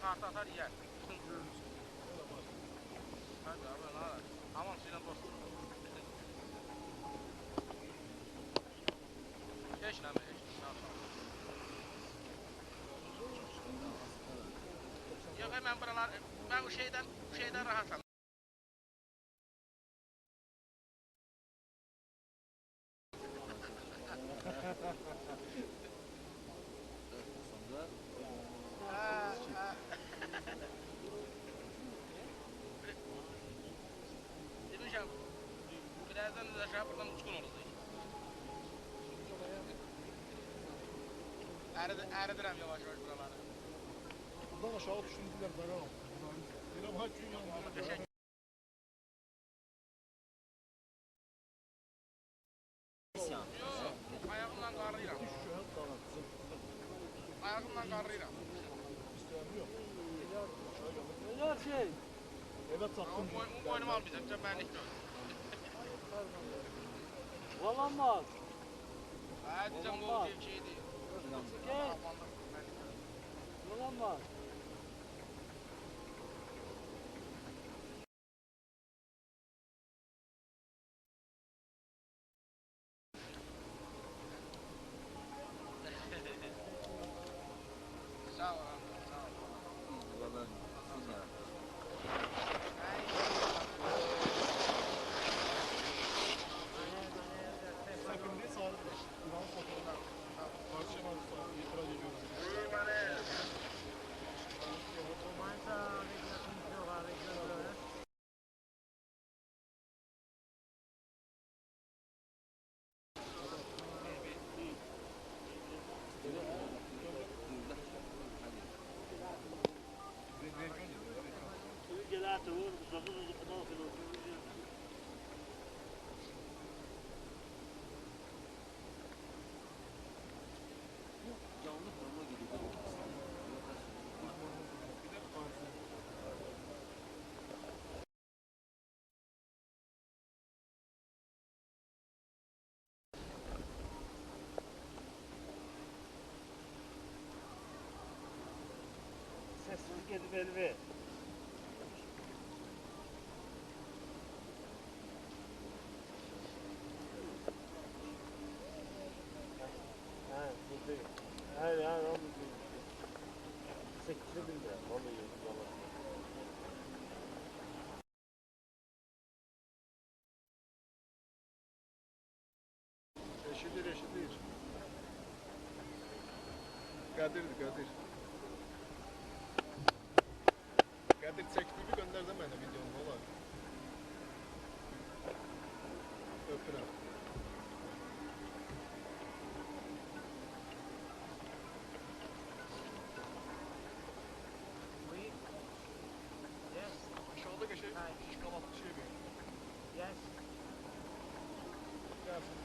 kartı atar yer. Hadi abi ne var? Aman suyla dost. Geç lan be geç. Yok hemen buralar ben bu şeyden rahatsam. Demişim birazdan da aşağı buradan uçkun olacak. Eridirəm yavaş yavaş buraları. Buradan aşağı düşündüler Baran. Benim haç dünyam. Yok, ayağımdan qarıyıram. Ayağımdan qarıyıram. Neler şey? Evet sattım. Boynumu almayacağım, can benlik yok. Olamaz. Hadi can gol diye bir şey değil. Gel. Olamaz. Sağ ol abi, sağ ol. Vallahi Sakın ne sağlıklı. İran fotoğrafı. Karşıma itiraz ediyorum. canlı forma gidiyor. Sessiz gidip elve. Hayır, onu değil. 8'i bildi. Onu yiyor. Reşidir. Kadir. Kadir çektiğimi gönderdim ben de videomu valla. Öpürüm. Aşağıda şey, şikalatlı şey bir. Yes. Gelsin.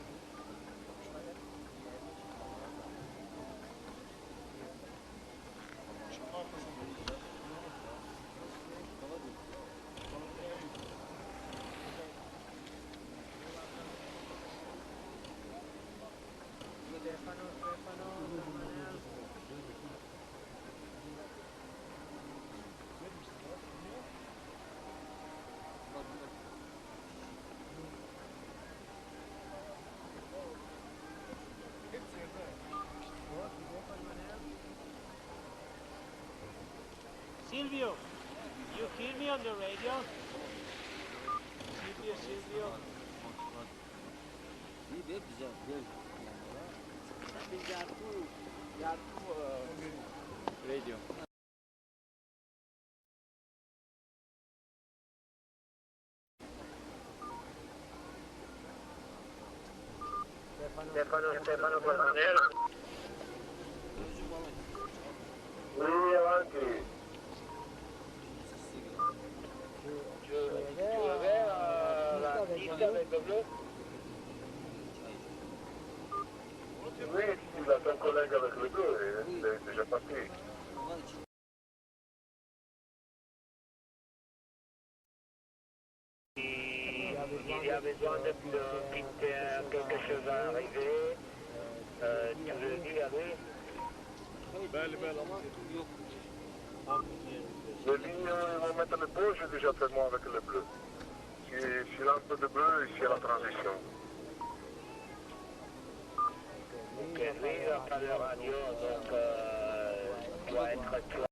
Şunun arkasında. Silvio, you hear me on the radio? Silvio. İyi be güzel. Yarku radio. Stefano Coronel. Oui, avanti. Tu avais la piste avec le bleu? Oui, il a ton collègue avec le bleu, il est déjà parti. Il y a besoin de quelque chose à arriver. Tu veux dire, oui? Belli ama yok. lignes, ils vont mettre le beau, j'ai déjà fait moi avec le bleu. Je lance un peu de bleu ici à la transition. Ok, lui, il n'a pas de radio, donc doit être clair.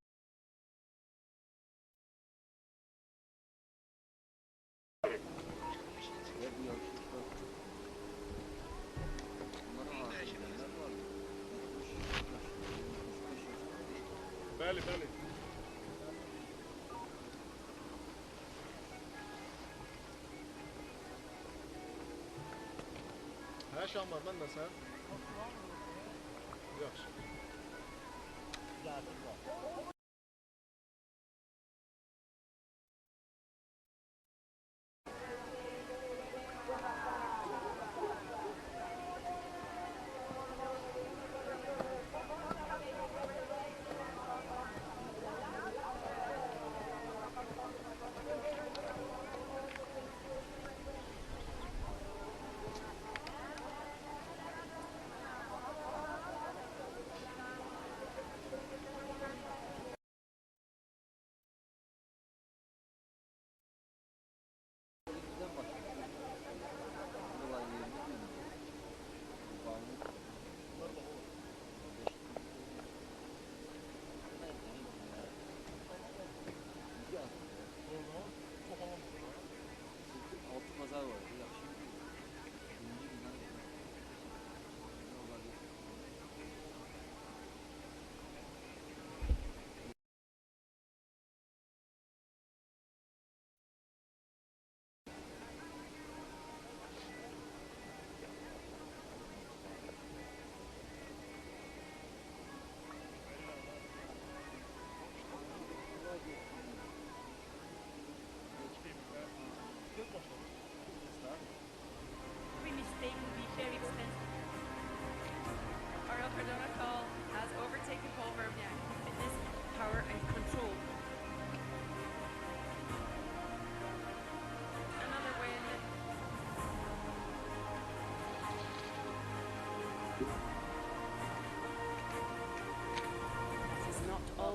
Belli, belli. Ha Şamlar, ben de sen. Yaxşı.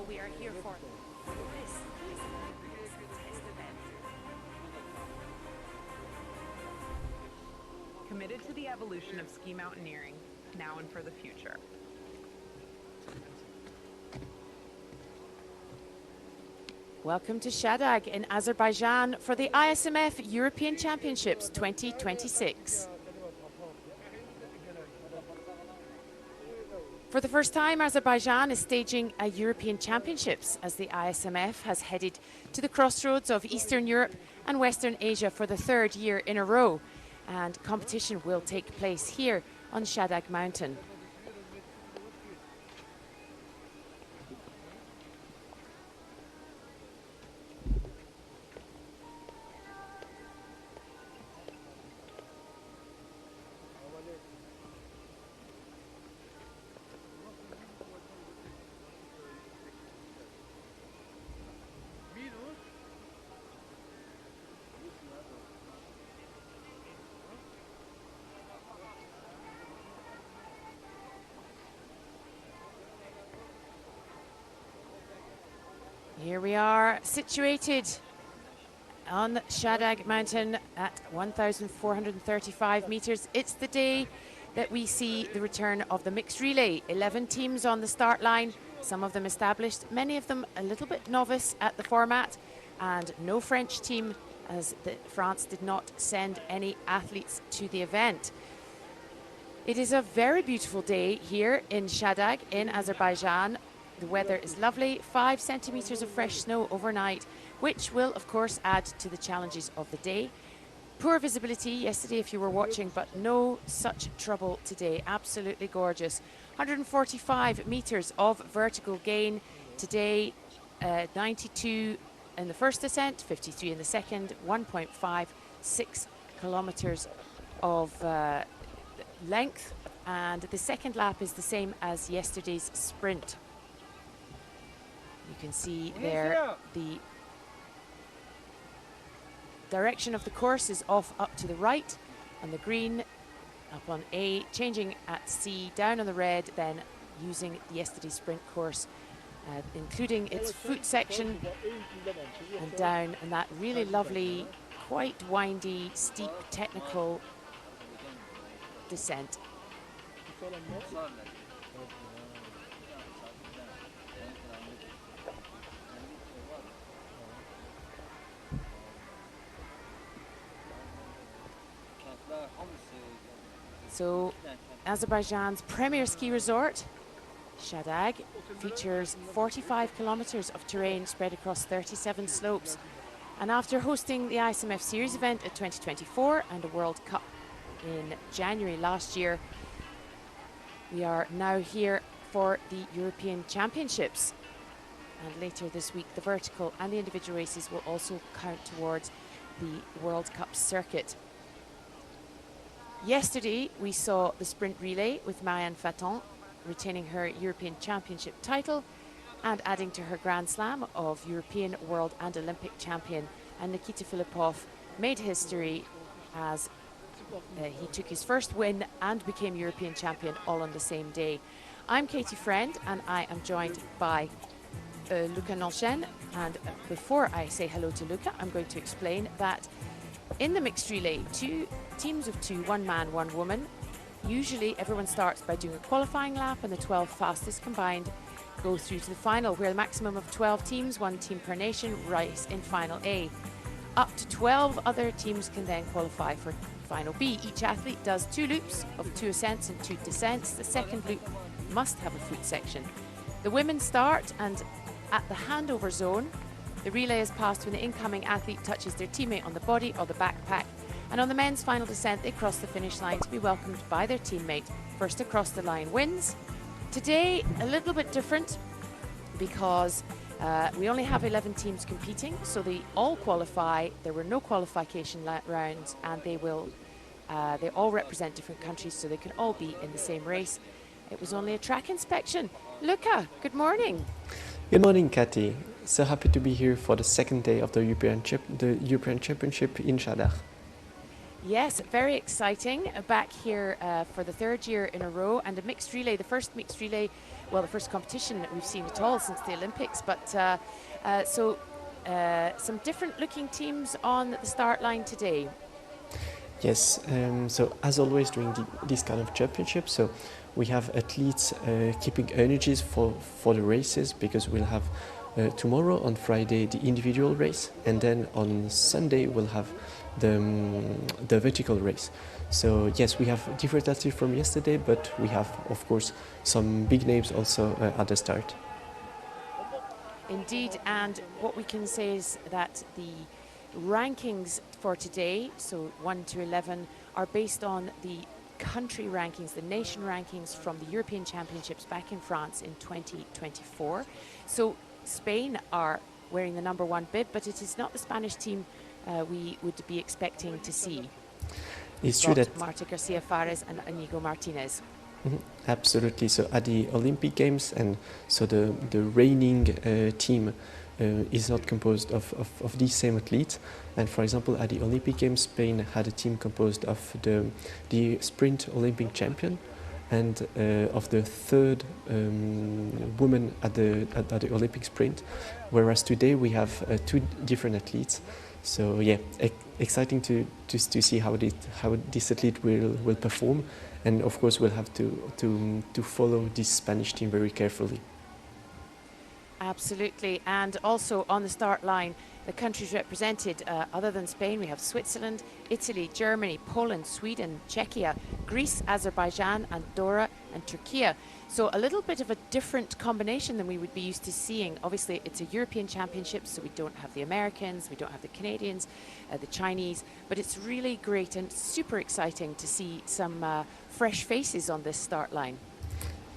We are here for this test event. Committed to the evolution of ski mountaineering, now and for the future. Welcome to Shahdag in Azerbaijan for the ISMF European Championships 2026. For the first time, Azerbaijan is staging a European Championships as the ISMF has headed to the crossroads of Eastern Europe and Western Asia for the third year in a row. And competition will take place here on Shahdag Mountain. Here we are, situated on Shahdag Mountain at 1,435 meters. It's the day that we see the return of the mixed relay. 11 teams on the start line, some of them established, many of them a little bit novice at the format, and no French team as France did not send any athletes to the event. It is a very beautiful day here in Shahdag in Azerbaijan. The weather is lovely, 5 centimeters of fresh snow overnight, which will of course add to the challenges of the day. Poor visibility yesterday if you were watching, but no such trouble today. Absolutely gorgeous. 145 meters of vertical gain today, 92 in the first descent, 53 in the second, 1.56 kilometers of length, and the second lap is the same as yesterday's sprint. You can see there the direction of the course is off up to the right on the green, up on A, changing at C, down on the red, then using yesterday's sprint course including its foot section and down, and that really lovely, quite windy, steep, technical descent. So Azerbaijan's premier ski resort, Shahdag, features 45 kilometers of terrain spread across 37 slopes. And after hosting the ISMF Series event at 2024 and a World Cup in January last year, we are now here for the European Championships. And later this week, the vertical and the individual races will also count towards the World Cup circuit. Yesterday, we saw the sprint relay with Marianne Faton retaining her European Championship title and adding to her Grand Slam of European, World and Olympic champion. And Nikita Filippov made history as he took his first win and became European champion all on the same day. I'm Katie Friend, and I am joined by Luca Nonchen. And before I say hello to Luca, I'm going to explain that in the mixed relay, 2 teams of 2, 1 man, 1 woman. Usually everyone starts by doing a qualifying lap, and the 12 fastest combined go through to the final, where the maximum of 12 teams, 1 team per nation, race in Final A. Up to 12 other teams can then qualify for Final B. Each athlete does 2 loops of 2 ascents and 2 descents. The second loop must have a foot section. The women start, and at the handover zone, the relay is passed when the incoming athlete touches their teammate on the body or the backpack. And on the men's final descent, they cross the finish line to be welcomed by their teammate. First across the line wins. Today, a little bit different because we only have 11 teams competing, so they all qualify. There were no qualification rounds, and they all represent different countries, so they can all be in the same race. It was only a track inspection. Luca, good morning. Good morning, Katy. So happy to be here for the second day of the European Championship in Shahdag. Yes, very exciting. Back here for the 3rd year in a row, and a mixed relay, the first mixed relay, well, the first competition that we've seen at all since the Olympics. But some different looking teams on the start line today. Yes, so as always during this kind of championship, so we have athletes keeping energies for the races, because we'll have tomorrow on Friday the individual race, and then on Sunday we'll have the vertical race. So yes, we have different athletes from yesterday, but we have of course some big names also at the start. Indeed, and what we can say is that the rankings for today, so 1 to 11, are based on the country rankings, the nation rankings from the European Championships back in France in 2024. So Spain are wearing the number 1 bib, but it is not the Spanish team we would be expecting to see. It's true that Marta Garcia Fares and Inigo Martinez. Absolutely. So at the Olympic Games, and so the reigning team is not composed of these same athletes. And for example, at the Olympic Games, Spain had a team composed of the sprint Olympic champion and of the 3rd woman at the Olympic sprint, whereas today we have 2 different athletes. So yeah, exciting to see how this athlete will perform, and of course we'll have to follow this Spanish team very carefully. Absolutely, and also on the start line, the countries represented, other than Spain, we have Switzerland, Italy, Germany, Poland, Sweden, Czechia, Greece, Azerbaijan, Andorra and Turkey. So a little bit of a different combination than we would be used to seeing. Obviously, it's a European Championship, so we don't have the Americans, we don't have the Canadians, the Chinese, but it's really great and super exciting to see some fresh faces on this start line.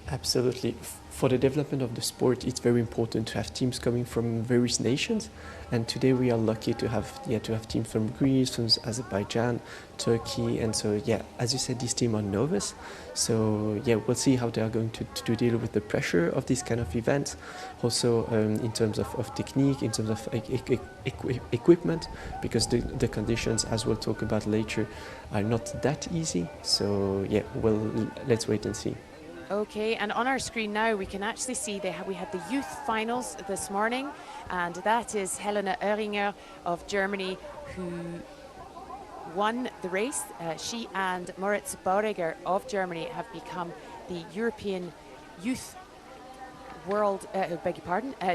Absolutely. For the development of the sport, it's very important to have teams coming from various nations, and today we are lucky to have teams from Greece, from Azerbaijan, Turkey, and so yeah, as you said, these teams are novice. So yeah, we'll see how they are going to deal with the pressure of this kind of events. Also in terms of technique, in terms of equipment, because the conditions, as we'll talk about later, are not that easy. So yeah, well, let's wait and see. Okay, and on our screen now we can actually see we had the youth finals this morning, and that is Helena Oehringer of Germany who won the race. She and Moritz Bauregger of Germany have become the European Youth World,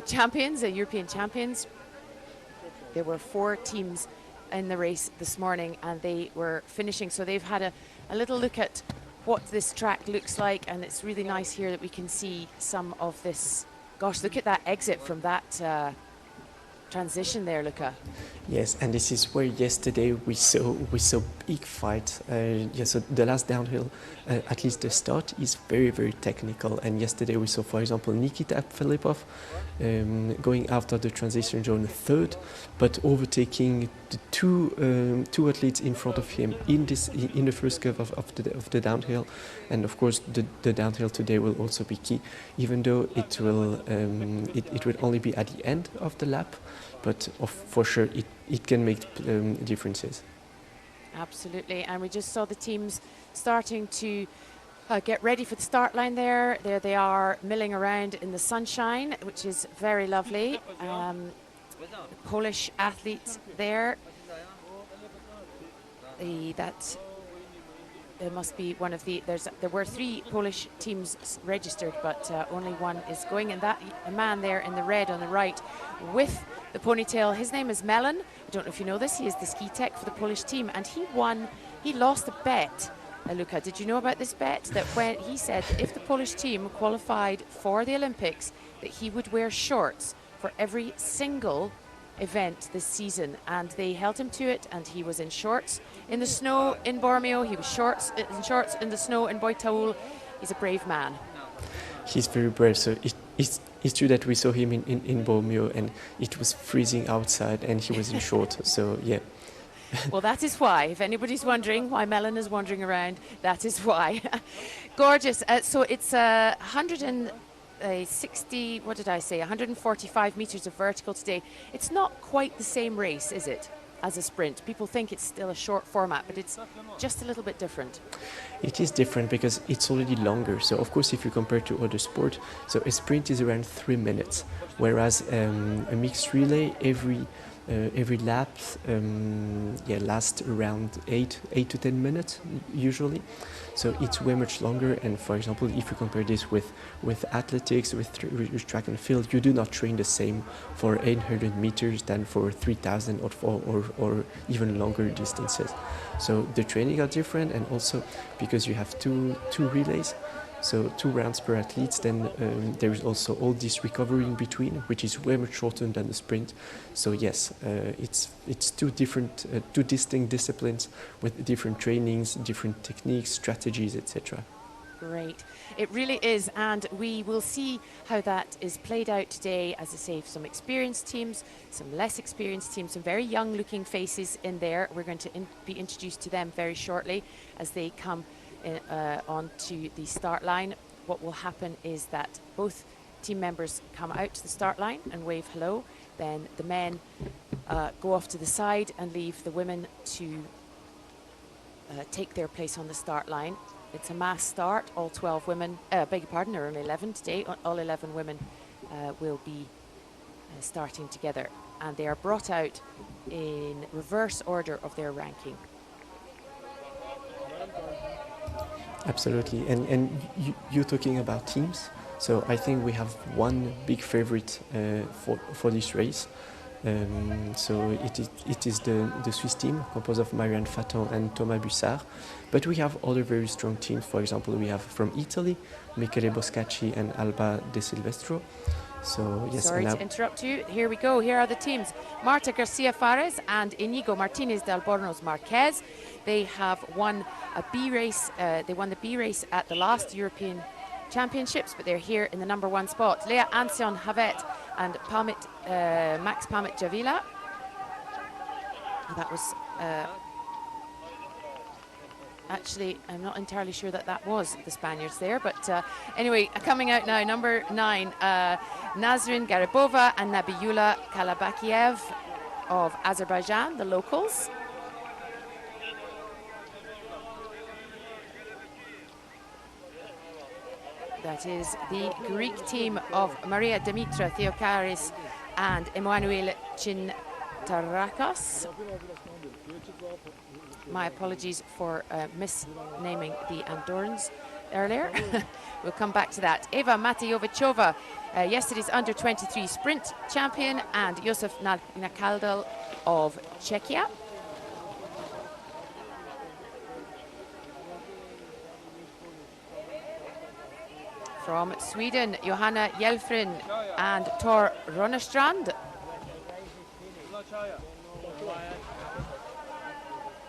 champions, European champions. There were 4 teams in the race this morning and they were finishing, so they've had a little look at what this track looks like, and it's really nice here that we can see some of this. Gosh, look at that exit from that transition there, Luca. Yes, and this is where yesterday we saw big fight. So the last downhill, at least the start, is very, very technical. And yesterday we saw, for example, Nikita Filipov going after the transition zone third, but overtaking the two athletes in front of him in the first curve of the downhill. And of course, the downhill today will also be key, even though it will only be at the end of the lap. But for sure, it can make differences. Absolutely, and we just saw the teams starting to get ready for the start line there. There they are, milling around in the sunshine, which is very lovely. Polish athletes there. There must be one of the. There were 3 Polish teams registered, but only one is going. And that a man there in the red on the right, with the ponytail. His name is Melon. I don't know if you know this. He is the ski tech for the Polish team, and he won. He lost a bet. Luca, did you know about this bet? That when he said that if the Polish team qualified for the Olympics, that he would wear shorts for every single event this season, and they held him to it, and he was in shorts in the snow in Bormio. He was in shorts in the snow in Boitaul. He's a brave man. He's very brave. So it's true that we saw him in Bormio, and it was freezing outside, and he was in shorts. So yeah. Well, that is why. If anybody's wondering why Melon is wandering around, that is why. Gorgeous. So it's 160, what did I say, 145 meters of vertical today. It's not quite the same race, is it, as a sprint? People think it's still a short format, but it's just a little bit different. It is different because it's already longer. So of course, if you compare to other sport, so a sprint is around 3 minutes, whereas a mixed relay, every lap lasts around 8 to 10 minutes usually. So it's way much longer. And for example, if you compare this with athletics, with track and field, you do not train the same for 800 meters than for 3,000 or even longer distances. So the training are different, and also because you have two relays, so 2 rounds per athlete, then there is also all this recovery in between, which is way much shorter than the sprint. So yes, it's 2 distinct disciplines with different trainings, different techniques, strategies, etc. Great. It really is, and we will see how that is played out today. As I say, some experienced teams, some less experienced teams, some very young looking faces in there. We're going to be introduced to them very shortly as they come onto the start line. What will happen is that both team members come out to the start line and wave hello. Then the men go off to the side and leave the women to take their place on the start line. It's a mass start. All 12 women, beg your pardon, there are only 11 today. All 11 women will be starting together, and they are brought out in reverse order of their ranking. Absolutely, and you're talking about teams. So I think we have one big favorite for this race. So it is the Swiss team composed of Marianne Faton and Thomas Bussard. But we have other very strong teams. For example, we have from Italy, Michele Boscacci and Alba De Silvestro. So yes. Sorry to interrupt you. Here we go. Here are the teams: Marta Garcia Fares and Inigo Martinez de Albornoz Marquez. They have won a B race. They won the B race at the last European Championships, but they're here in the number 1 spot. Lea Ancion Havet and Max Pamit Javila. That was actually, I'm not entirely sure that was the Spaniards there, but anyway, coming out now, number 9, Nazrin Garibova and Nabiyula Kalabakiev of Azerbaijan, the locals. That is the Greek team of Maria Dimitra Theokaris and Emanuel Chintarakos. My apologies for misnaming the Andorrans earlier. We'll come back to that. Eva Matejovicova, yesterday's under-23 sprint champion, and Josef Nakaldal of Czechia. From Sweden, Johanna Hjelfrin and Tor Ronnestrand.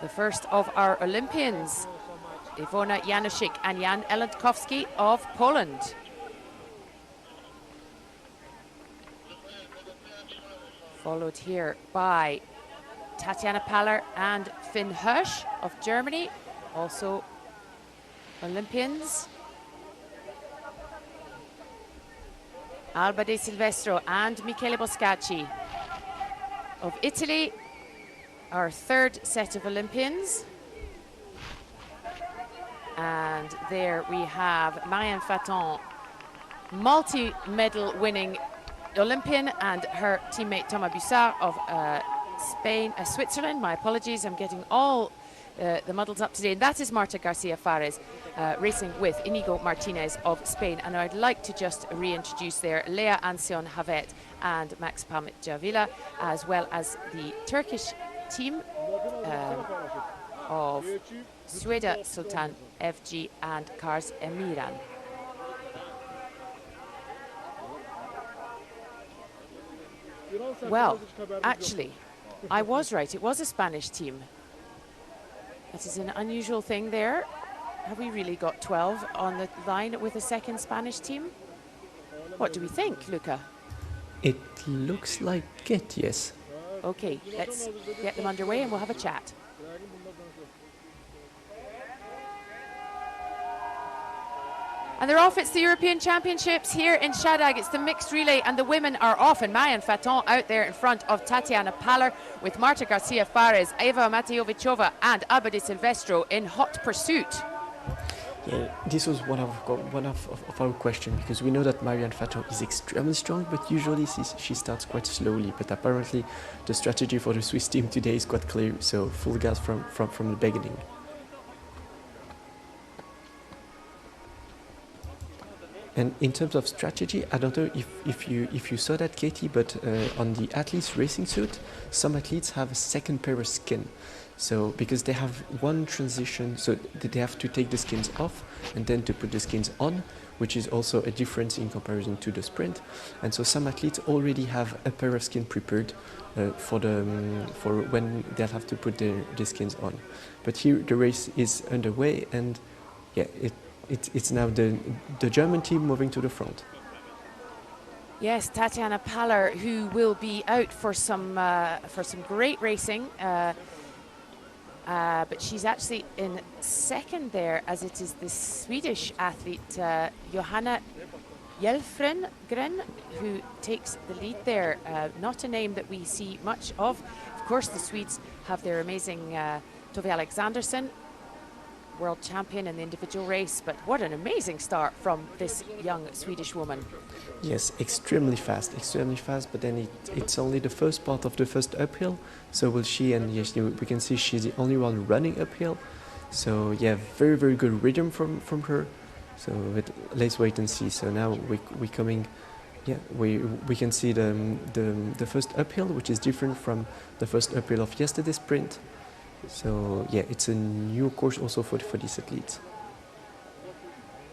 The first of our Olympians, Ivona Januszczyk and Jan Elendkowski of Poland. Followed here by Tatjana Paller and Finn Hirsch of Germany, also Olympians. Alba De Silvestro and Michele Boscacci of Italy, our third set of Olympians. And there we have Marianne Faton, multi-medal winning Olympian, and her teammate Thomas Bussard of Switzerland. My apologies, I'm getting all the muddles up today. And that is Marta Garcia Fares racing with Inigo Martinez of Spain. And I'd like to just reintroduce there Lea Ancion Havet and Max Pamit Javila, as well as the Turkish team of Sueda Sultan FG and Kars Emiran. Well, actually, I was right. It was a Spanish team. That is an unusual thing there. Have we really got 12 on the line with a second Spanish team? What do we think, Luca? It looks like it, yes. Okay, let's get them underway and we'll have a chat. And they're off. It's the European Championships here in Shahdag. It's the mixed relay, and the women are off. And Marianne Faton out there in front of Tatjana Paller, with Marta Garcia Fares, Eva Matejovicova and Alba De Silvestro in hot pursuit. Yeah, this was one of our questions, because we know that Marianne Faton is extremely strong, but usually she starts quite slowly. But apparently the strategy for the Swiss team today is quite clear, so full gas from the beginning. And in terms of strategy, I don't know if you saw that, Katie, but on the athletes' racing suit, some athletes have a second pair of skin. So because they have one transition, so they have to take the skins off and then to put the skins on, which is also a difference in comparison to the sprint. And so some athletes already have a pair of skin prepared for when they'll have to put the skins on. But here the race is underway, and yeah, it's now the German team moving to the front. Yes, Tatjana Paller, who will be out for some great racing, but she's actually in second there, as it is the Swedish athlete Johanna Hjelfrin who takes the lead there. Not a name that we see much of. Of course, the Swedes have their amazing Tove Alexandersson, world champion in the individual race, but what an amazing start from this young Swedish woman. Yes, extremely fast, but then it's only the first part of the first uphill, so will she, and yes, we can see she's the only one running uphill, so yeah, very, very good rhythm from her, so let's wait and see. So now we coming, yeah, we can see the first uphill, which is different from the first uphill of yesterday's sprint. So yeah, it's a new course also for these athletes.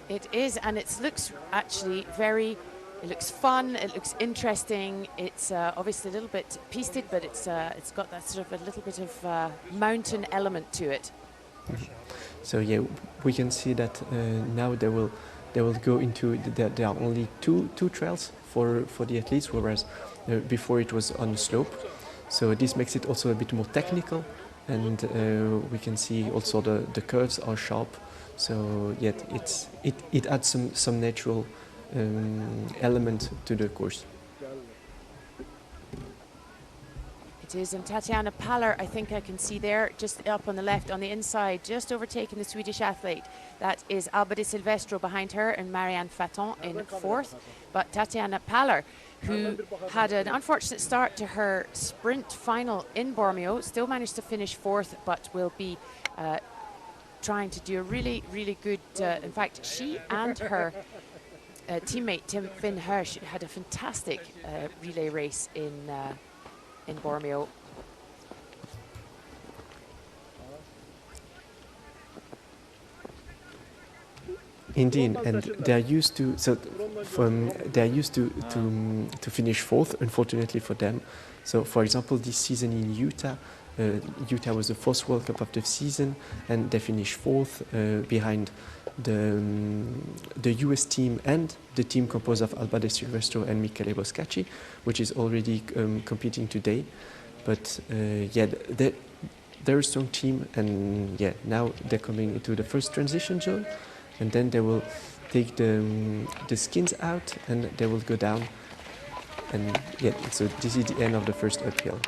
It is, and it looks actually it looks fun, it looks interesting. It's obviously a little bit pisted, but it's got that sort of a little bit of mountain element to it. So yeah, we can see that now they will go into there are only two trails for the athletes, whereas before it was on a slope. So this makes it also a bit more technical. And we can see also the curves are sharp, so yet it adds some natural element to the course. It it is. And Tatiana Paller, I think I can see there, just up on the left, on the inside, just overtaking the Swedish athlete. That is Alba de Silvestro behind her and Marianne Faton in fourth. But Tatiana Paller, who had an unfortunate start to her sprint final in Bormio, still managed to finish fourth, but will be trying to do a really, really good, in fact, she and her teammate Tim Finn Hirsch had a fantastic relay race in Bormio. Indeed, and they're used to to finish fourth. Unfortunately for them, so for example, this season in Utah, Utah was the first World Cup of the season, and they finished fourth behind the US team and the team composed of Alba de Silvestro and Michele Boscacci, which is already competing today. But yeah, they're a strong team, and yeah, now they're coming into the first transition zone, and then they will take the skins out and they will go down. And yeah, so this is the end of the first uphill.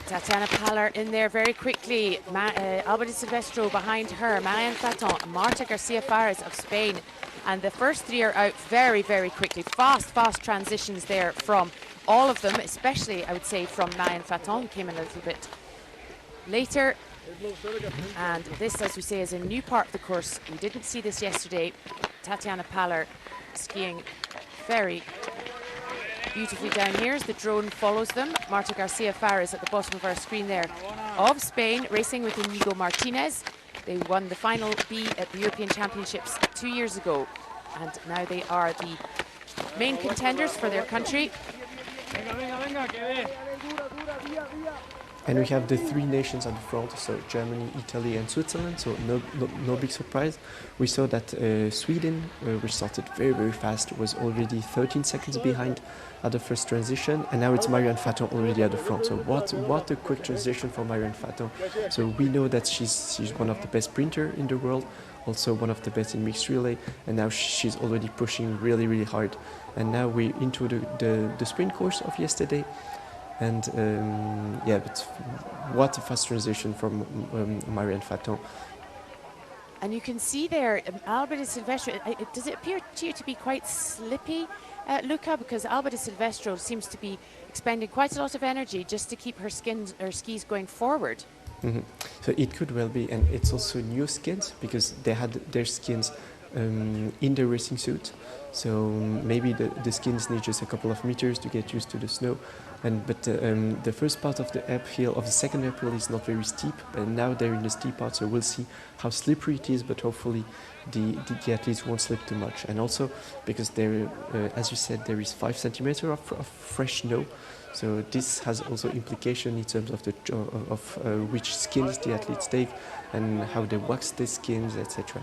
Tatiana Paller in there very quickly. Alba de Silvestro behind her. Marianne Faton, Marta Garcia Fares of Spain. And the first three are out very, very quickly. Fast transitions there from all of them, especially, I would say, from Marianne Faton, who came in a little bit later. And this, as we say, is a new part of the course. We didn't see this yesterday. Tatiana Paller skiing very beautifully down here as the drone follows them. Marta Garcia Fares at the bottom of our screen there of Spain, racing with Inigo Martinez. They won the final B at the European Championships 2 years ago, and now they are the main contenders for their country. And we have the three nations at the front, so Germany, Italy and Switzerland, so no big surprise. We saw that Sweden, which started very, very fast, was already 13 seconds behind at the first transition, and now it's Marianne Faton already at the front. So what a quick transition for Marianne Faton. So we know that she's one of the best sprinter in the world, also one of the best in mixed relay, and now she's already pushing really, really hard. And now we're into the sprint course of yesterday. And yeah, but what a fast transition from Marianne Faton. And you can see there, Alba de Silvestro, does it appear to you to be quite slippy, Luca? Because Alba de Silvestro seems to be expending quite a lot of energy just to keep her skis going forward. Mm-hmm. So it could well be, and it's also new skins, because they had their skins in the racing suit. So maybe the skins need just a couple of meters to get used to the snow. But the first part of the uphill, of the second uphill, is not very steep. And now they're in the steep part, so we'll see how slippery it is. But hopefully, the athletes won't slip too much. And also because there, as you said, there is 5 centimeters of fresh snow. So this has also implication in terms of which skins the athletes take and how they wax their skins, etc.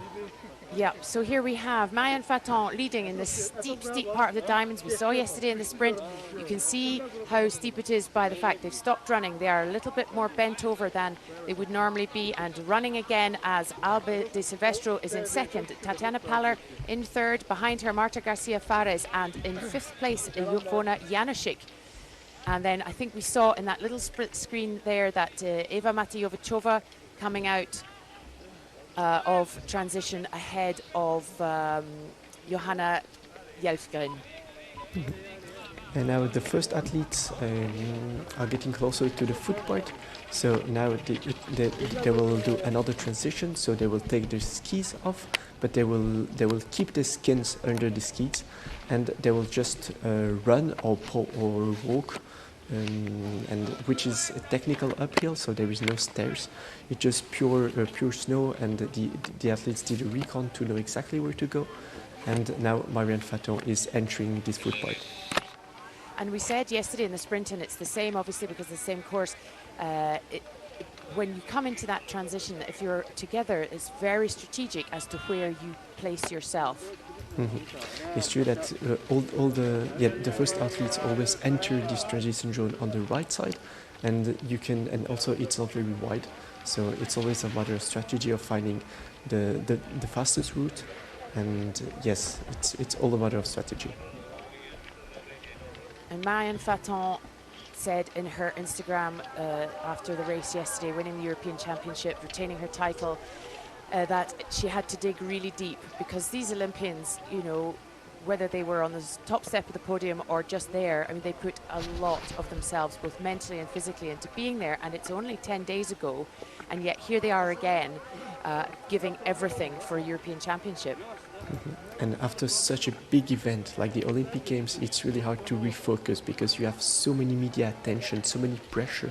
Yeah, so here we have Marianne Faton leading in this steep part of the diamonds. We saw yesterday in the sprint. You can see how steep it is by the fact they've stopped running. They are a little bit more bent over than they would normally be, and running again as Alba de Silvestro is in second. Tatiana Paller in third, behind her Marta Garcia Fares, and in fifth place Ivona Janušik. And then I think we saw in that little split screen there that Eva Matejovicova coming out of transition ahead of Johanna Jelfgren. And now the first athletes are getting closer to the foot part. So now they will do another transition. So they will take their skis off, but they will keep the skins under the skis, and they will just run or walk. And which is a technical uphill, so there is no stairs. It's just pure snow, and the athletes did a recon to know exactly where to go. And now Marianne Faton is entering this foot part. And we said yesterday in the sprint, and it's the same obviously because it's the same course, when you come into that transition, if you're together, it's very strategic as to where you place yourself. Mm-hmm. It's true that the first athletes always enter this transition zone on the right side, and also it's not very wide, so it's always a matter of strategy of finding the fastest route, and yes, it's all a matter of strategy. And Marianne Faton said in her Instagram after the race yesterday, winning the European Championship, retaining her title, that she had to dig really deep, because these Olympians, you know, whether they were on the top step of the podium or just there, I mean, they put a lot of themselves, both mentally and physically, into being there. And it's only 10 days ago, and yet here they are again, giving everything for a European Championship. And after such a big event like the Olympic Games, it's really hard to refocus, because you have so many media attention, so many pressure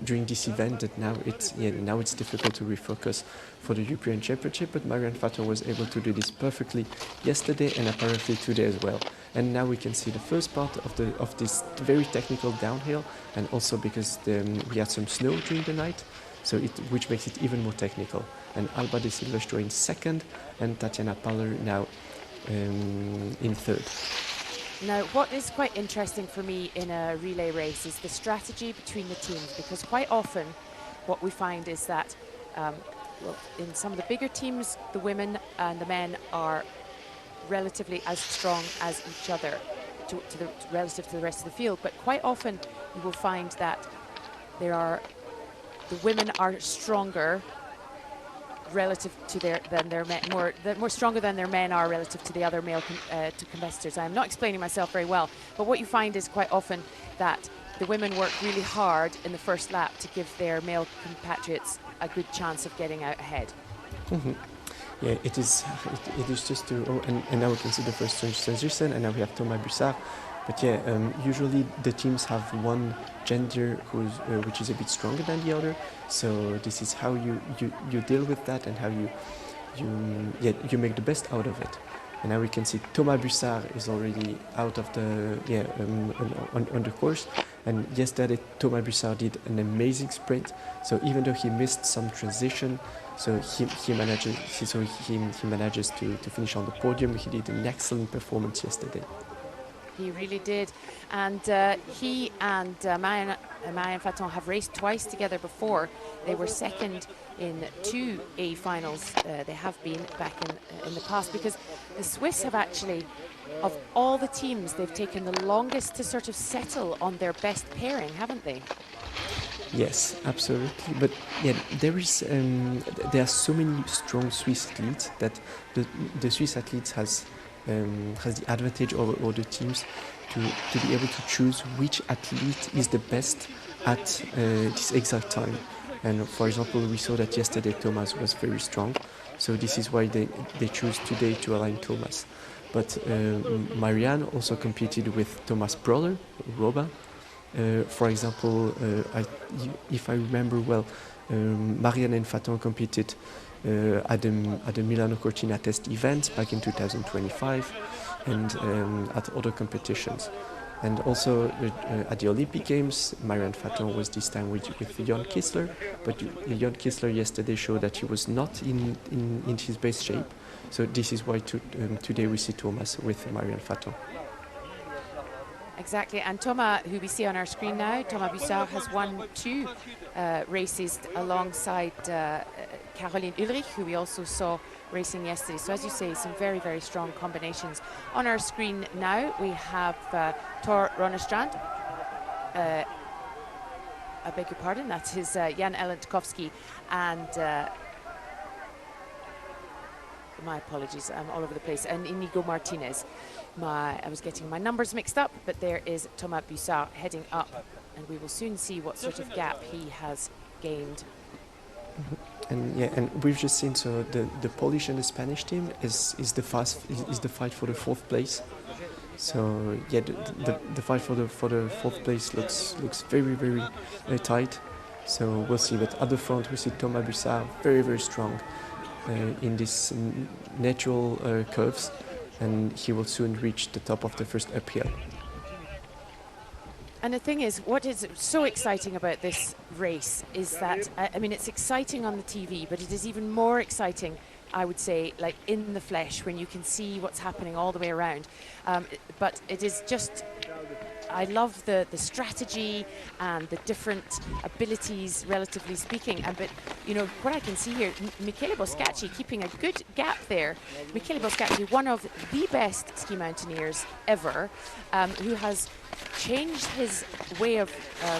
during this event, that now it's difficult to refocus for the European Championship. But Marianne Faton was able to do this perfectly yesterday and apparently today as well. And now we can see the first part of this very technical downhill, and also because we had some snow during the night, so which makes it even more technical. And Alba de Silvestro in second, and Tatiana Paller now in third. Now, what is quite interesting for me in a relay race is the strategy between the teams, because quite often what we find is that well, in some of the bigger teams, the women and the men are relatively as strong as each other relative to the rest of the field. But quite often you will find that the women are stronger relative to their men, more stronger than their men are relative to the other male competitors. I'm not explaining myself very well, but what you find is quite often that the women work really hard in the first lap to give their male compatriots a good chance of getting out ahead. Mm-hmm. Yeah, it is just to, and now we can see the first transition, and now we have Thomas Bussard. But yeah, usually the teams have one gender which is a bit stronger than the other. So this is how you deal with that, and how you make the best out of it. And now we can see Thomas Bussard is already out of the on the course. And yesterday Thomas Bussard did an amazing sprint. So even though he missed some transition, so he manages to finish on the podium. He did an excellent performance yesterday. He really did. And he and Marianne Faton have raced twice together before. They were second in 2 A finals. They have been back in the past, because the Swiss have actually, of all the teams, they've taken the longest to sort of settle on their best pairing, haven't they? Yes, absolutely. But yeah, there are so many strong Swiss athletes that the Swiss athletes has the advantage over other teams to be able to choose which athlete is the best at this exact time. And for example, we saw that yesterday Thomas was very strong, so this is why they choose today to align Thomas. But Marianne also competed with Thomas' brother, Robin. For example, if I remember well, Marianne and Faton competed at the Milano Cortina test event back in 2025, and at other competitions. And also at the Olympic Games, Marianne Faton was this time with Jon Kissler, but Jon Kissler yesterday showed that he was not in his best shape. So this is why today we see Thomas with Marianne Faton. Exactly, and Thomas, who we see on our screen now, Thomas Bussard has won 2 races alongside Caroline Ulrich, who we also saw racing yesterday. So as you say, some very, very strong combinations. On our screen now, we have Tor Ronnestrand. I beg your pardon, that is Jan Elentkovsky, and my apologies, I'm all over the place, and Inigo Martinez. I was getting my numbers mixed up, but there is Thomas Bussard heading up, and we will soon see what sort of gap he has gained. Mm-hmm. And we've just seen, so the Polish and the Spanish team is the fight for the 4th place. So yeah, the fight for the 4th place looks very, very tight. So we'll see. But at the front we see Thomas Bussard very, very strong in these natural curves, and he will soon reach the top of the first uphill. And the thing is, what is so exciting about this race is that, I mean, it's exciting on the TV, but it is even more exciting, I would say, like in the flesh, when you can see what's happening all the way around. But it is just I love the strategy and the different abilities, relatively speaking. But you know what I can see here, Michele Boscacci keeping a good gap there. Michele Boscacci, one of the best ski mountaineers ever, who has changed his way of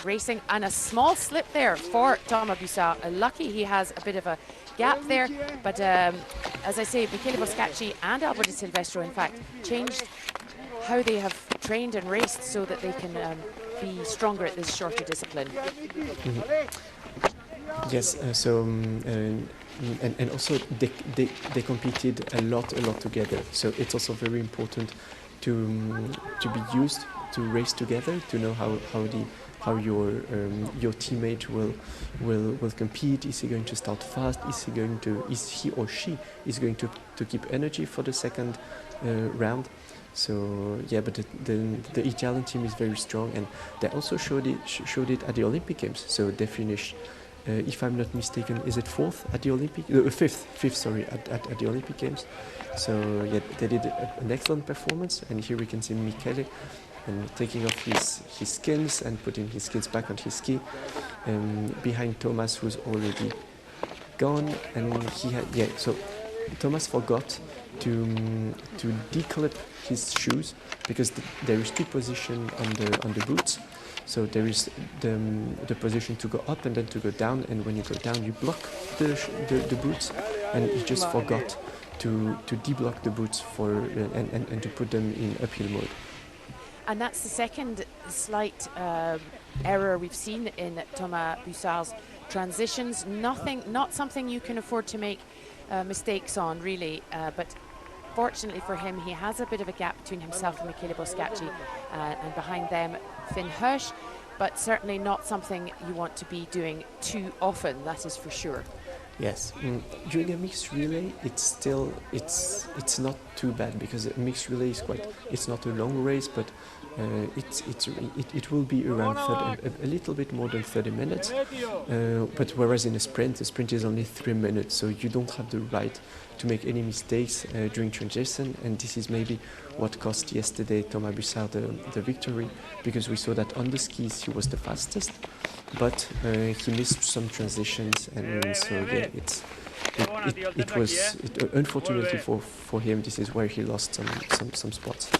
racing, and a small slip there for Thomas Bussard. Lucky he has a bit of a gap there, but as I say, Michele Boscacci and Alberto Silvestro in fact changed how they have trained and raced so that they can be stronger at this shorter discipline. Yes, and also they competed a lot together, so it's also very important to be used to race together, to know how your teammate will compete. Is he going to start fast? Is he or she going to keep energy for the second round? So yeah, but the Italian team is very strong, and they also showed it at the Olympic Games. So they finished, if I'm not mistaken, is it fourth at the Olympic? Fifth, sorry, at the Olympic Games. So yeah, they did an excellent performance, and here we can see Michele and taking off his skins and putting his skins back on his ski, behind Thomas, who's already gone, and he had so Thomas forgot to declip his shoes, because there is two positions on the boots. So there is the position to go up and then to go down, and when you go down you block the boots, and he just forgot to deblock the boots and to put them in uphill mode. And that's the second slight error we've seen in Thomas Bussard's transitions. Not something you can afford to make mistakes on, really, but fortunately for him, he has a bit of a gap between himself and Michele Boscacci, and behind them Finn Hirsch, but certainly not something you want to be doing too often, that is for sure. Yes, during a mixed relay, it's not too bad, because a mixed relay is it's not a long race, but it will be around a little bit more than 30 minutes. But whereas in a sprint, the sprint is only 3 minutes, so you don't have the right to make any mistakes during transition, and this is maybe what cost yesterday Thomas Bussard the victory, because we saw that on the skis he was the fastest, but he missed some transitions, and so yeah, it was unfortunately for him, this is where he lost some spots.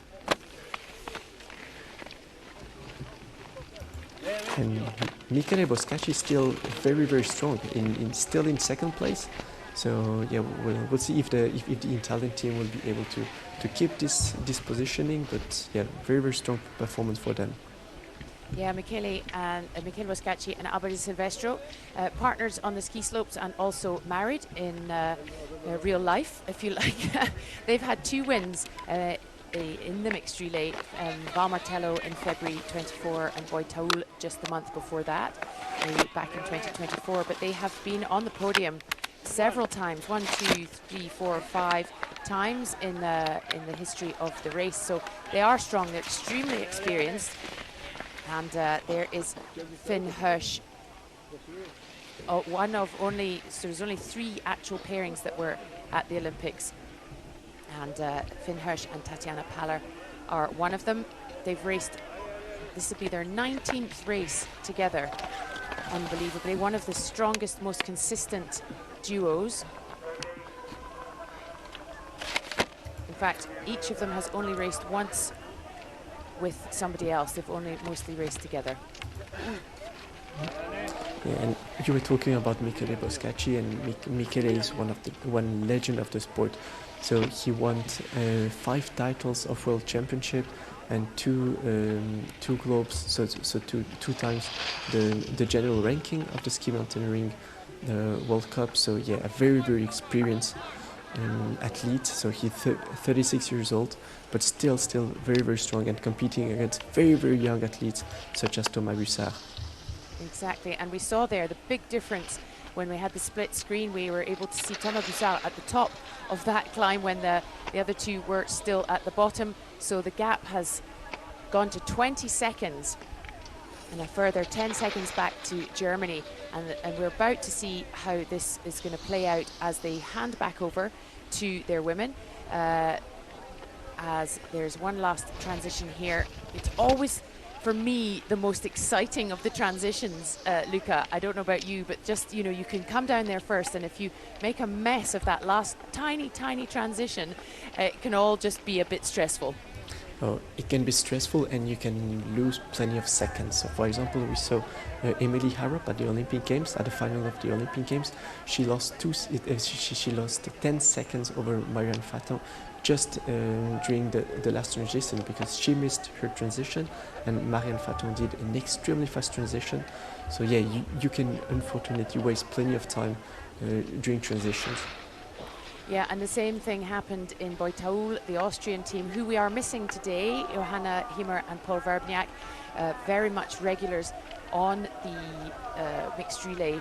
And Michele Boscacci is still very strong, still in second place. So yeah, we'll see if the Italian team will be able to keep this positioning. But yeah, very strong performance for them. Yeah, Michele Boscacci and Alberto Silvestro, partners on the ski slopes and also married in real life, if you like. They've had 2 wins in the mixed relay, Val Martello in February 24 and Boy Taul just the month before that, back in 2024. But they have been on the podium several times, 1, 2, 3, 4, 5 times in the history of the race. So they are strong, they're extremely experienced. And there is Finn Hirsch, one of only, so there's only 3 actual pairings that were at the Olympics. And Finn Hirsch and Tatiana Paller are one of them. They've raced, this will be their 19th race together, unbelievably. One of the strongest, most consistent duos. In fact, each of them has only raced once with somebody else. They've only mostly raced together. Yeah, and you were talking about Michele Boscacci, and Michele is one legend of the sport. So he won 5 titles of World Championship and 2 globes. So two times the general ranking of the ski mountaineering World Cup. So yeah, a very experienced athlete. So he's 36 years old, but still very strong, and competing against very young athletes such as Thomas Bussard. Exactly, and we saw there the big difference when we had the split screen. We were able to see Thomas Bussard at the top of that climb when the other 2 were still at the bottom. So the gap has gone to 20 seconds and a further 10 seconds back to Germany. And we're about to see how this is going to play out as they hand back over to their women. As there's one last transition here. It's always for me, the most exciting of the transitions, Luca. I don't know about you, but just, you know, you can come down there first, and if you make a mess of that last tiny, tiny transition, it can all just be a bit stressful. Oh, it can be stressful, and you can lose plenty of seconds. So, for example, we saw Emily Harrop at the Olympic Games, at the final of the Olympic Games. She lost she lost 10 seconds over Marianne Faton just during the last transition, because she missed her transition, and Marianne Faton did an extremely fast transition. So yeah, you can unfortunately waste plenty of time during transitions. Yeah, and the same thing happened in Boitaul, the Austrian team, who we are missing today, Johanna Himmer and Paul Verbniak, very much regulars on the mixed relay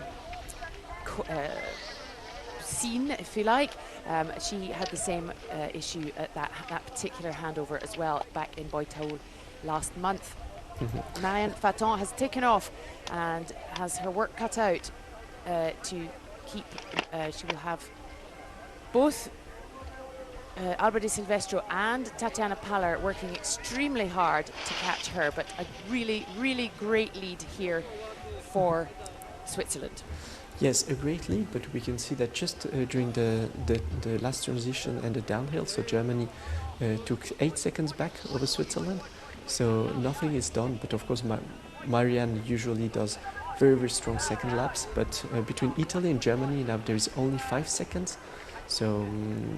scene, if you like. She had the same issue at that particular handover as well back in Boitaul last month. Marianne Faton has taken off and has her work cut out to keep, she will have both Alba Di Silvestro and Tatiana Paller working extremely hard to catch her, but a really, really great lead here for Switzerland. Yes, a great lead, but we can see that just during the last transition and the downhill, so Germany took 8 seconds back over Switzerland, so nothing is done. But of course, Marianne usually does very, very strong second laps, but between Italy and Germany now there is only 5 seconds. So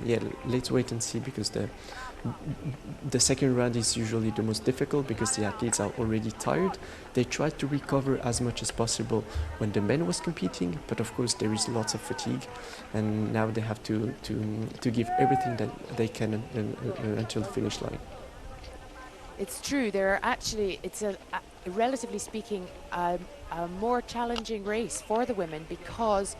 yeah, let's wait and see, because the second round is usually the most difficult because the athletes are already tired. They tried to recover as much as possible when the men was competing, but of course there is lots of fatigue, and now they have to give everything that they can until the finish line. It's true, there are actually, it's a relatively speaking, a more challenging race for the women because,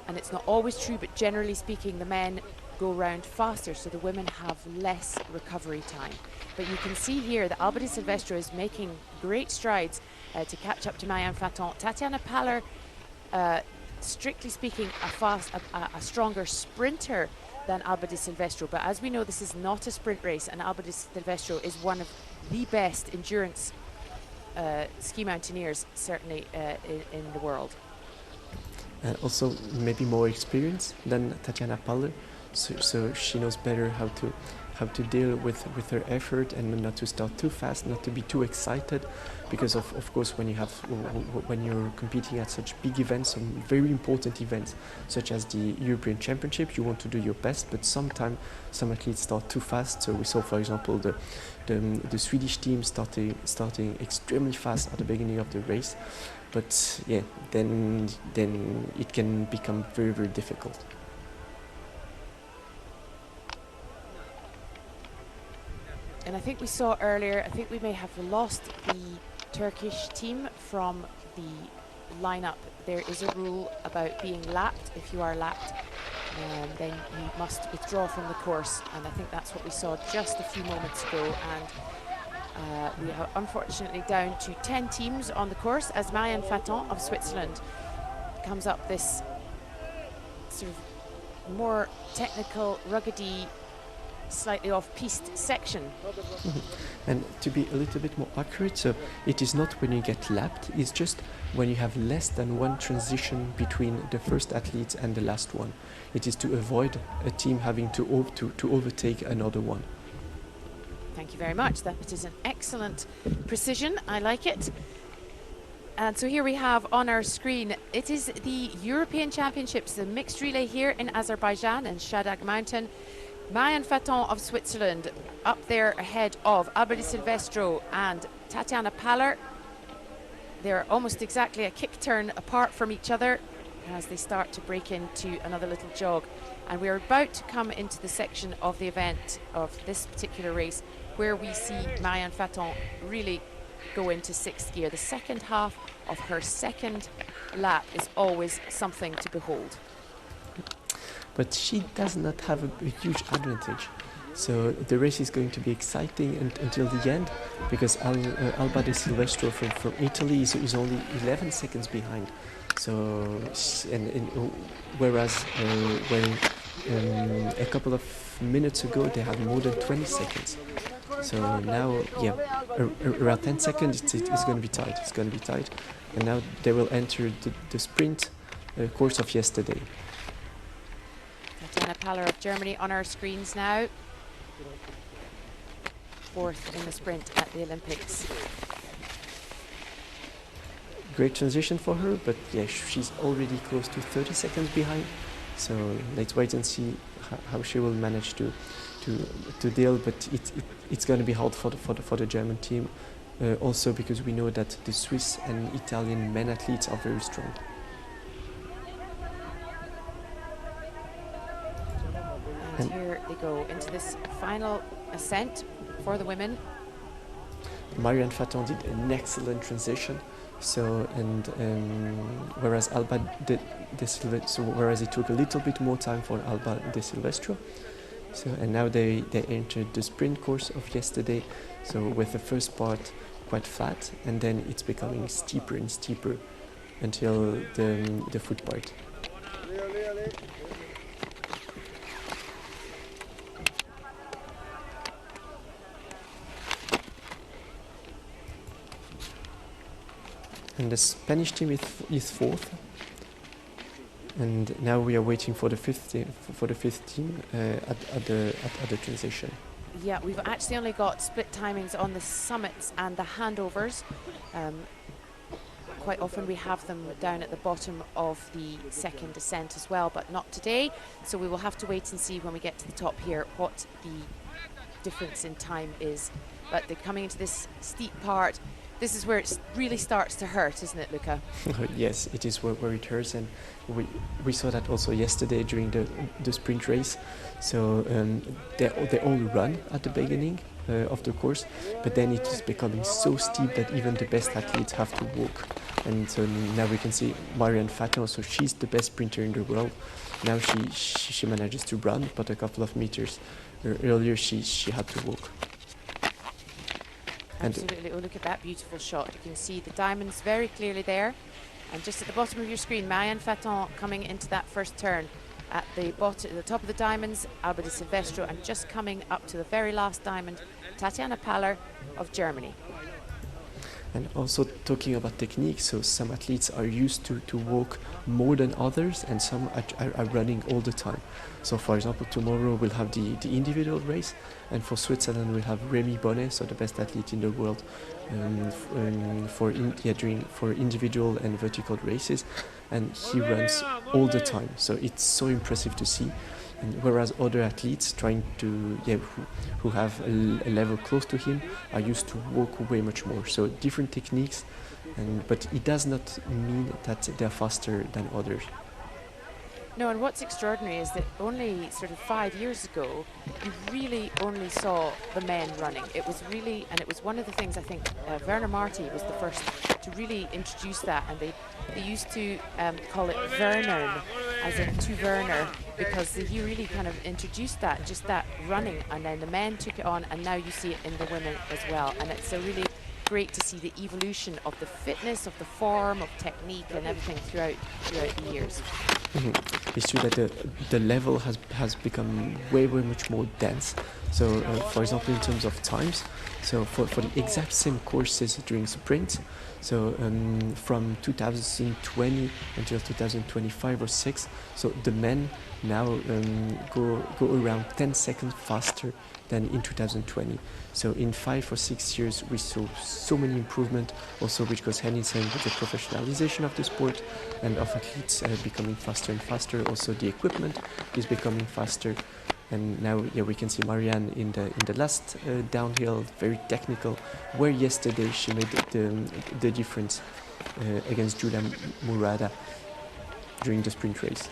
and it's not always true, but generally speaking, the men go round faster, so the women have less recovery time. But you can see here that Alba Di Silvestro is making great strides to catch up to Marianne Faton. Tatiana Paller, strictly speaking, a stronger sprinter than Alba Di Silvestro. But as we know, this is not a sprint race, and Alba Di Silvestro is one of the best endurance ski mountaineers, certainly in the world. Also maybe more experience than Tatiana Paller, so she knows better how to deal with her effort and not to start too fast, not to be too excited, because of course when you're competing at such big events, some very important events such as the European Championship, you want to do your best, but sometimes some athletes start too fast. So we saw, for example, the Swedish team starting extremely fast at the beginning of the race. But yeah, then it can become very, very difficult. And I think we saw earlier, I think we may have lost the Turkish team from the lineup. There is a rule about being lapped. If you are lapped, then you must withdraw from the course. And I think that's what we saw just a few moments ago. And we are unfortunately down to 10 teams on the course as Marianne Faton of Switzerland comes up this sort of more technical, ruggedy, slightly off-piste section. And to be a little bit more accurate, so it is not when you get lapped, it's just when you have less than one transition between the first athlete and the last one. It is to avoid a team having to overtake another one. Thank you very much. That is an excellent precision. I like it. And so here we have on our screen, it is the European Championships, the mixed relay here in Azerbaijan and Shahdag Mountain. Marianne Faton of Switzerland up there ahead of Alba Di Silvestro and Tatiana Paller. They're almost exactly a kick turn apart from each other as they start to break into another little jog. And we're about to come into the section of the event of this particular race where we see Marianne Faton really go into sixth gear. The second half of her second lap is always something to behold. But she does not have a huge advantage. So the race is going to be exciting until the end, because Alba Di Silvestro from Italy is only 11 seconds behind. So, whereas when a couple of minutes ago they had more than 20 seconds. So now, yeah, around 10 seconds, it's going to be tight. It's going to be tight. And now they will enter the sprint course of yesterday. Tatjana Paller of Germany on our screens now. 4th in the sprint at the Olympics. Great transition for her, but yeah, she's already close to 30 seconds behind. So let's wait and see how she will manage to deal. But it's going to be hard for the German team, also because we know that the Swiss and Italian men athletes are very strong. And here they go into this final ascent for the women. Marianne Faton did an excellent transition. So whereas whereas it took a little bit more time for Alba De Silvestro. So and now they entered the sprint course of yesterday. So with the first part quite flat, and then it's becoming steeper and steeper until the foot part. And the Spanish team is 4th, and now we are waiting for the fifth team at the transition. Yeah, we've actually only got split timings on the summits and the handovers. Quite often we have them down at the bottom of the second ascent as well, but not today. So we will have to wait and see when we get to the top here what the difference in time is. But they're coming into this steep part. This is where it really starts to hurt, isn't it, Luca? Yes, it is where it hurts, and we saw that also yesterday during the sprint race. So they all run at the beginning of the course, but then it is becoming so steep that even the best athletes have to walk. And so now we can see Marianne Faton, so she's the best sprinter in the world. Now she manages to run, but a couple of meters earlier she had to walk. Absolutely. Oh, look at that beautiful shot. You can see the diamonds very clearly there. And just at the bottom of your screen, Marianne Faton coming into that first turn. At the bottom, the top of the diamonds, Alba De Silvestro, and just coming up to the very last diamond, Tatjana Paller of Germany. And also talking about technique, so some athletes are used to walk more than others, and some are running all the time. So for example, tomorrow we'll have the individual race, and for Switzerland we'll have Remy Bonnet, so the best athlete in the world, for individual and vertical races, and he runs all the time. So it's so impressive to see. And whereas other athletes trying to who have a level close to him are used to walk way much more. So different techniques, but it does not mean that they're faster than others. No, and what's extraordinary is that only sort of 5 years ago, you really only saw the men running. It was really, and it was one of the things I think Werner Marti was the first to really introduce that, and they used to call it Wernern, as in to Werner, because he really kind of introduced that, just that running, and then the men took it on, and now you see it in the women as well. And it's a really great to see the evolution of the fitness, of the form, of technique, and everything throughout the years. Mm-hmm. It's true that the level has become way much more dense. So for example, in terms of times, so for the exact same courses during sprint, so from 2020 until 2025 or 6, so the men now go around 10 seconds faster than in 2020. So in 5 or 6 years we saw so many improvement, also which goes hand in hand with the professionalization of the sport and of athletes becoming faster and faster. Also the equipment is becoming faster, and now we can see Marianne in the last downhill, very technical, where yesterday she made the difference against Julia Murada during the sprint race.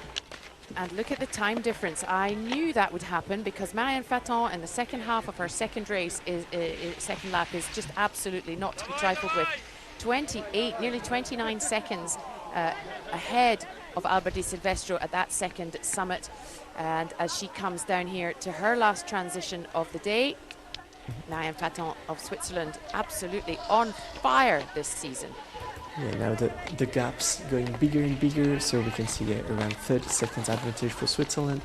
And look at the time difference. I knew that would happen because Marianne Faton in the second half of her second race, second lap, is just absolutely not to be trifled with. 28, nearly 29 seconds ahead of Alba De Silvestro at that second summit. And as she comes down here to her last transition of the day, Marianne Faton of Switzerland absolutely on fire this season. Yeah, now the gaps going bigger and bigger, so we can see around 30 seconds advantage for Switzerland.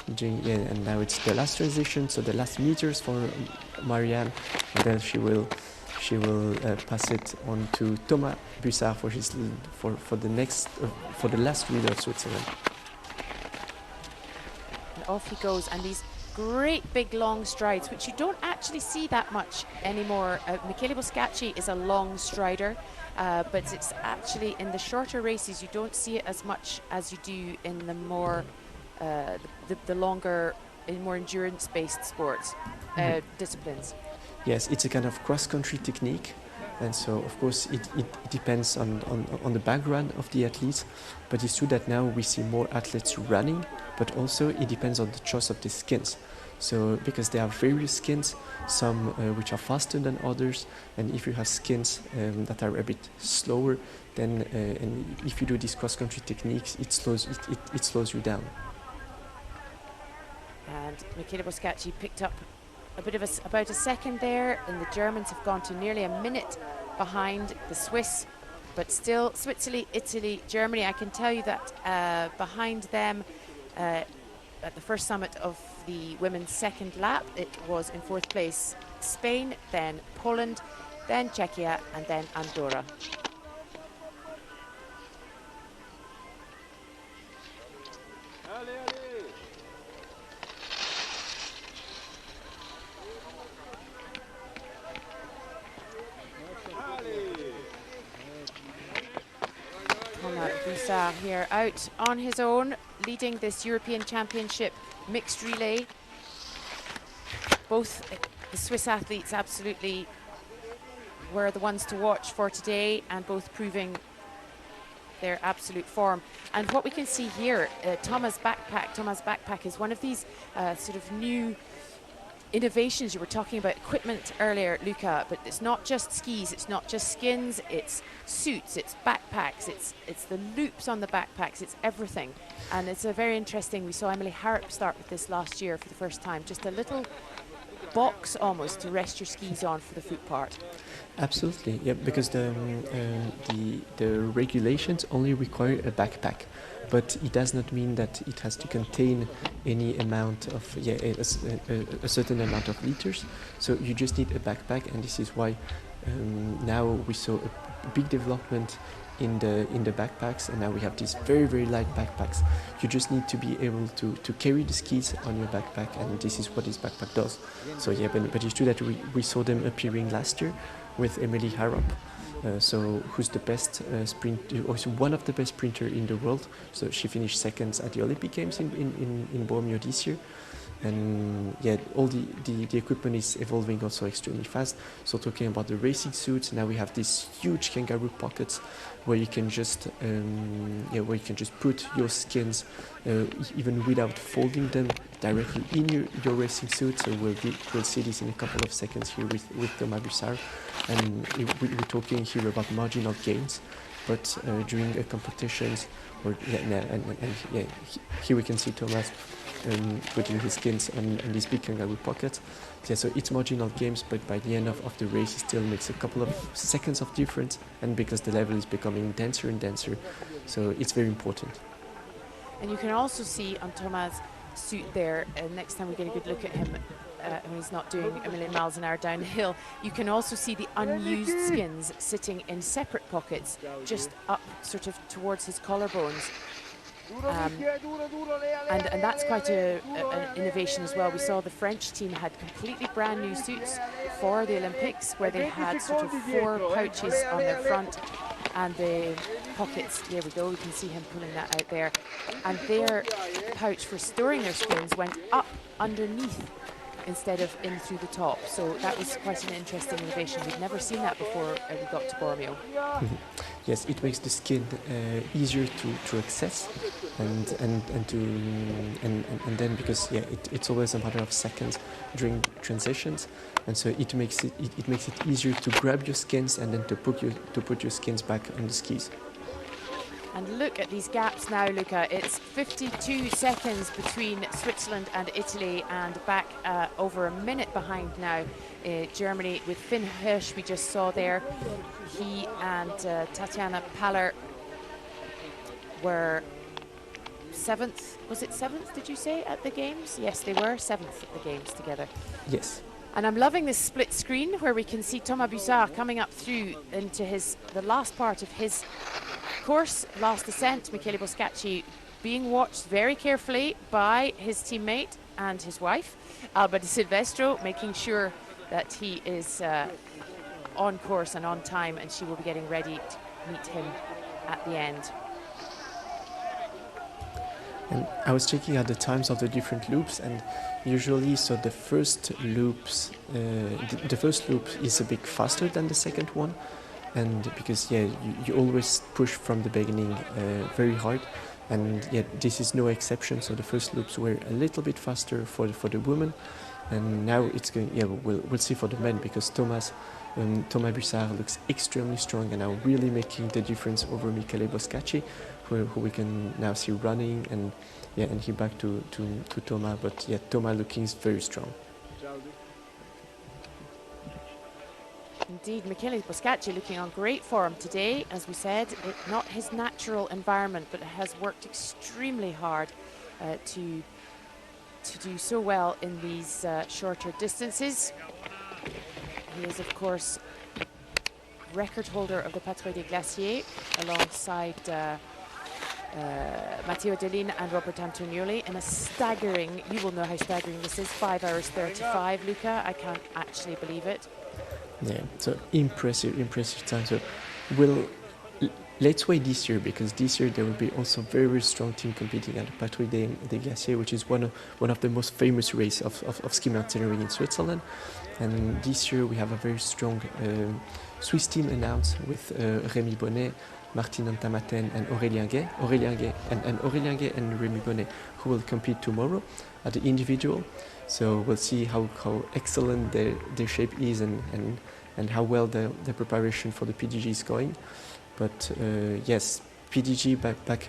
And now it's the last transition, so the last meters for Marianne, and then she will pass it on to Thomas Bussard for the last leader of Switzerland. And off he goes, and these great big long strides, which you don't actually see that much anymore. Michele Boscacci is a long strider, but it's actually in the shorter races you don't see it as much as you do in the more the longer, more endurance-based sports disciplines. Yes, it's a kind of cross-country technique, and so of course it depends on the background of the athletes, but it's true that now we see more athletes running, but also it depends on the choice of the skins. So because there are various skins, some which are faster than others, and if you have skins that are a bit slower, then and if you do these cross-country techniques, it slows you down. And Michele Boscacci picked up a bit of about a second there, and the Germans have gone to nearly a minute behind the Swiss, but still Switzerland, Italy, Germany. I can tell you that behind them at the first summit of the women's second lap, it was in fourth place Spain, then Poland, then Czechia, and then Andorra. Bussard here out on his own, leading this European Championship mixed relay. Both the Swiss athletes absolutely were the ones to watch for today, and both proving their absolute form. And what we can see here, Thomas' backpack is one of these sort of new innovations. You were talking about equipment earlier, Luca, but it's not just skis, it's not just skins, it's suits, it's backpacks, it's the loops on the backpacks, it's everything. And it's a very interesting, we saw Emily Harrop start with this last year for the first time, just a little box almost to rest your skis on for the foot part. Absolutely, yeah, because the regulations only require a backpack, but it does not mean that it has to contain any amount of a certain amount of liters. So you just need a backpack, and this is why now we saw a big development in the backpacks, and now we have these very, very light backpacks. You just need to be able to carry the skis on your backpack, and this is what this backpack does. So yeah, but it's true that we saw them appearing last year with Emily Harrop, who's the best also one of the best sprinter in the world. So she finished second at the Olympic Games in Bormio this year. And yeah, all the equipment is evolving also extremely fast. So talking about the racing suits, now we have these huge kangaroo pockets where you can just put your skins even without folding them directly in your racing suit. So we'll see this in a couple of seconds here with Thomas Bussard. And we're talking here about marginal gains, but during competitions, here we can see Thomas putting his skins on these big kangaroo pockets. Yeah, so it's marginal gains, but by the end of the race, it still makes a couple of seconds of difference, and because the level is becoming denser and denser, so it's very important. And you can also see on Thomas' suit there, next time we get a good look at him, when he's not doing a million miles an hour down the hill, you can also see the unused skins sitting in separate pockets just up sort of towards his collarbones. And that's quite an innovation as well. We saw the French team had completely brand new suits for the Olympics, where they had sort of 4 pouches on their front, and the pockets, there we go, you can see him pulling that out there, and their pouch for storing their skins went up underneath instead of in through the top. So that was quite an interesting innovation. We'd never seen that before we got to Bormio. Yes, it makes the skin easier to access, and then because it's always a matter of seconds during transitions, and so it makes it easier to grab your skins and then to put your skins back on the skis. And look at these gaps now, Luca. It's 52 seconds between Switzerland and Italy, and back over a minute behind now, Germany with Finn Hirsch, we just saw there. He and Tatjana Paller were 7th. Was it 7th, did you say, at the Games? Yes, they were 7th at the Games together. Yes. And I'm loving this split screen where we can see Thomas Bussard coming up through into the last part of his course, last descent. Michele Boscacci being watched very carefully by his teammate and his wife, Alba Di Silvestro, making sure that he is on course and on time, and she will be getting ready to meet him at the end. And I was checking out the times of the different loops, and usually, so the first loops, the first loop is a bit faster than the second one, and because you always push from the beginning very hard, and this is no exception. So the first loops were a little bit faster for the women, and now it's going. We'll see for the men, because Thomas Bussard looks extremely strong and now really making the difference over Michele Boscacci, who we can now see running, and he back to Thomas, but Thomas looking very strong. Indeed, Michele Boscacci looking on great form today. As we said, not his natural environment, but has worked extremely hard to do so well in these shorter distances. He is, of course, record holder of the Patrouille des Glaciers alongside Matteo Delin and Robert Antonioli in a staggering, you will know how staggering this is, 5 hours 35, Luca. I can't actually believe it. Yeah, so impressive time. So let's wait this year, because this year there will be also very, very strong team competing at the Patrouille des Glaciers, which is one of the most famous races of ski mountaineering in Switzerland. And this year we have a very strong Swiss team announced with Rémi Bonnet, Martin Antamaten and Aurélien Gay. Aurélien Gay and Rémi Bonnet, who will compete tomorrow at the individual. So we'll see how excellent their shape is, and how well the preparation for the PDG is going. But yes, PDG back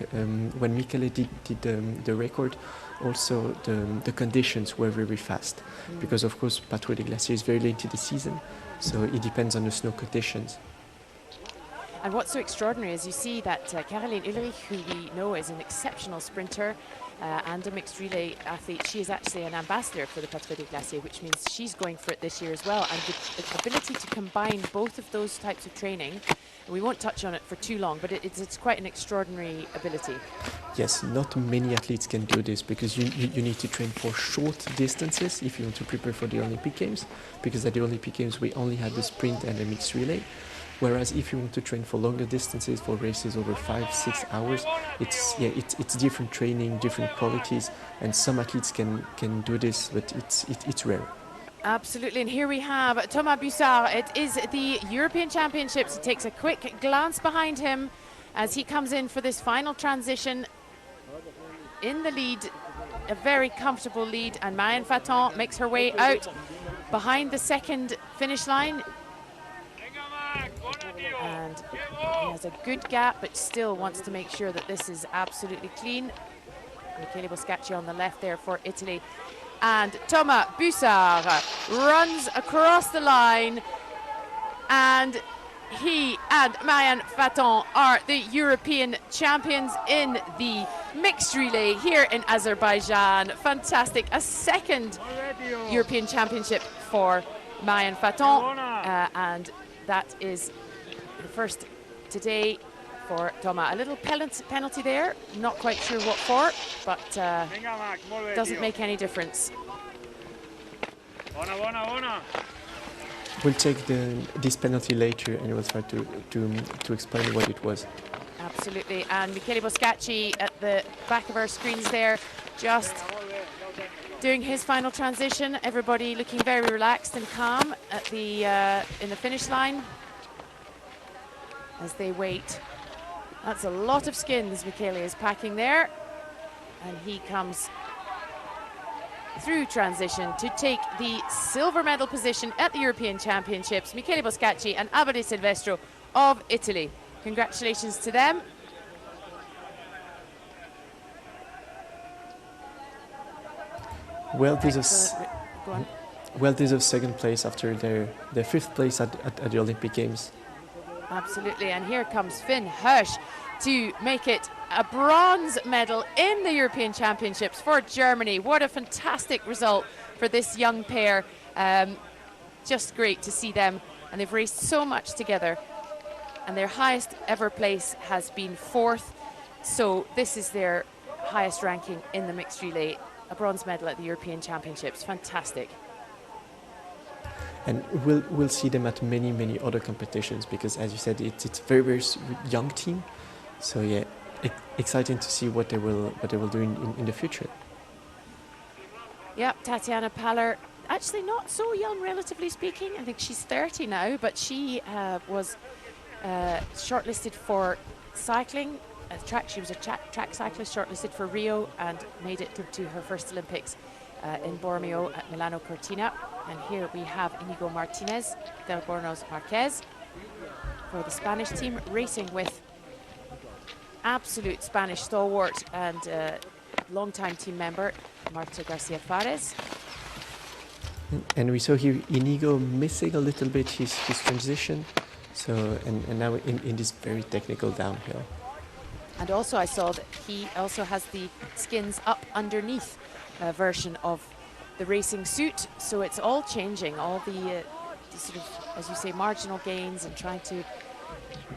when Michele did the record, also the conditions were very fast, because of course Patrouille des Glaciers is very late in the season, so it depends on the snow conditions. And what's so extraordinary is you see that Caroline Ulrich, who we know is an exceptional sprinter and a mixed relay athlete, she is actually an ambassador for the Patrouille des Glaciers, which means she's going for it this year as well. And the ability to combine both of those types of training, we won't touch on it for too long, but it's quite an extraordinary ability. Yes, not many athletes can do this, because you need to train for short distances if you want to prepare for the Olympic Games, because at the Olympic Games we only had the sprint and the mixed relay. Whereas if you want to train for longer distances, for races over 5-6 hours, it's different training, different qualities, and some athletes can do this, but it's rare. Absolutely, and here we have Thomas Bussard. It is the European Championships. He takes a quick glance behind him as he comes in for this final transition. In the lead, a very comfortable lead, and Marianne Faton makes her way out behind the second finish line. And he has a good gap, but still wants to make sure that this is absolutely clean. Michele Boscacci on the left there for Italy. And Thomas Bussard runs across the line, and he and Marianne Faton are the European champions in the mixed relay here in Azerbaijan. Fantastic. A second European championship for Marianne Faton, and that is the first today for Thomas. A little penalty there, not quite sure what for, but doesn't make any difference. We'll take this penalty later, and we'll try to explain what it was. Absolutely, and Michele Boscacci at the back of our screens there, just doing his final transition. Everybody looking very relaxed and calm at the in the finish line as they wait. That's a lot of skins Michele is packing there, and he comes through transition to take the silver medal position at the European Championships. Michele Boscacci and Alba Di Silvestro of Italy. Congratulations to them. Excellent. Go on. well-deserved second place after their fifth place at the Olympic Games. Absolutely, and here comes Finn Hirsch to make it a bronze medal in the European Championships for Germany. What a fantastic result for this young pair. Just great to see them, and they've raced so much together, and their highest ever place has been 4th, so this is their highest ranking in the mixed relay, a bronze medal at the European Championships. Fantastic. And we'll see them at many other competitions, because, as you said, it's a very young team. So yeah, exciting to see what they will do in the future. Yep, Tatiana Paller, actually not so young, relatively speaking. I think she's 30 now, but she was shortlisted for cycling. She was a track cyclist shortlisted for Rio and made it to her first Olympics in Bormio at Milano Cortina. And here we have Inigo Martinez del Bornos Marquez for the Spanish team, racing with absolute Spanish stalwart and long-time team member Marta Garcia Fares. And we saw here Inigo missing a little bit his transition, so and now in this very technical downhill. And also I saw that he also has the skins up underneath version of the racing suit, so it's all changing, all the sort of, as you say, marginal gains, and trying to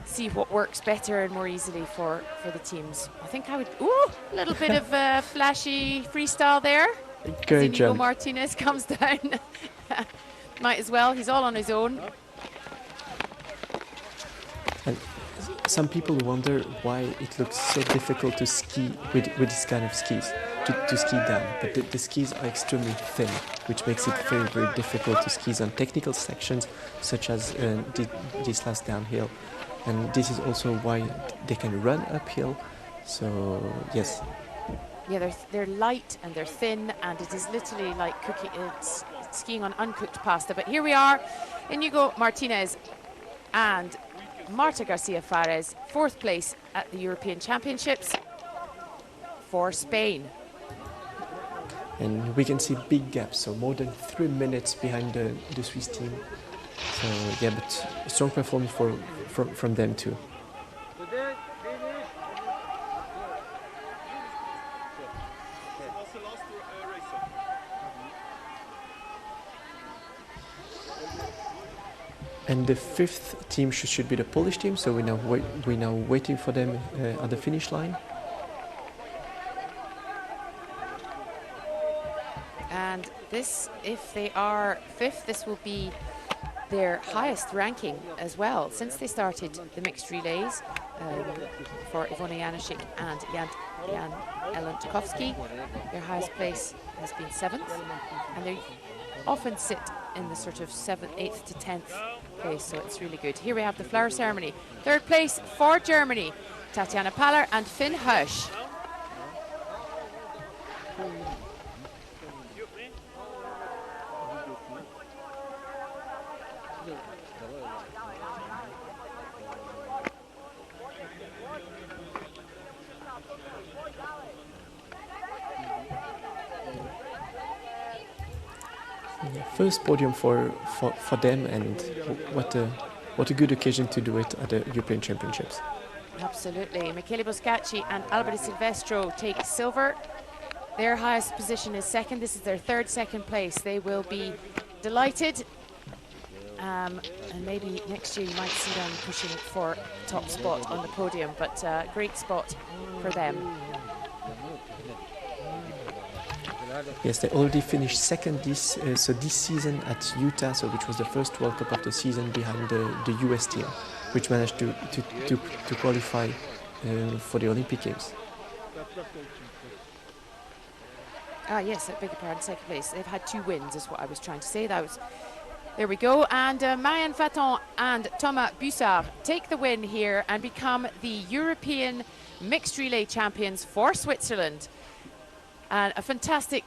see what works better and more easily for the teams. I think I would, a little bit of flashy freestyle there. Great Inigo jump. Martinez comes down. Might as well, he's all on his own. And some people wonder why it looks so difficult to ski with this kind of skis, to ski down. But the skis are extremely thin, which makes it very difficult to ski on technical sections, such as this last downhill. And this is also why they can run uphill. So yes. Yeah, they're light and they're thin, and it is literally like cooking. It's skiing on uncooked pasta. But here we are, Inigo Martinez and Marta Garcia Fares, 4th place at the European Championships for Spain. And we can see big gaps, so more than 3 minutes behind the Swiss team. So yeah, but strong performance from them too. And the 5th team should be the Polish team, so we're now waiting for them at the finish line. And this, if they are 5th, this will be their highest ranking as well since they started the mixed relays for Ivona Janaszek and Jan Elon-Tchaikovsky. Their highest place has been 7th, and they often sit in the sort of 7th, 8th to 10th place, so it's really good. Here we have the flower ceremony. 3rd place for Germany, Tatiana Paller and Finn Hirsch. First podium for them, and what a good occasion to do it at the European Championships. Absolutely. Michele Boscacci and Alberto Silvestro take silver. Their highest position is 2nd. This is their 3rd second place. They will be delighted. And maybe next year you might see them pushing for top spot on the podium, but great spot for them. Yes, they already finished 2nd this season at Utah, which was the first World Cup of the season, behind the US team, which managed to qualify for the Olympic Games. Yes, I beg your pardon, 2nd place. They've had 2 wins, is what I was trying to say. There we go. And Marianne Faton and Thomas Bussard take the win here and become the European mixed relay champions for Switzerland. And a fantastic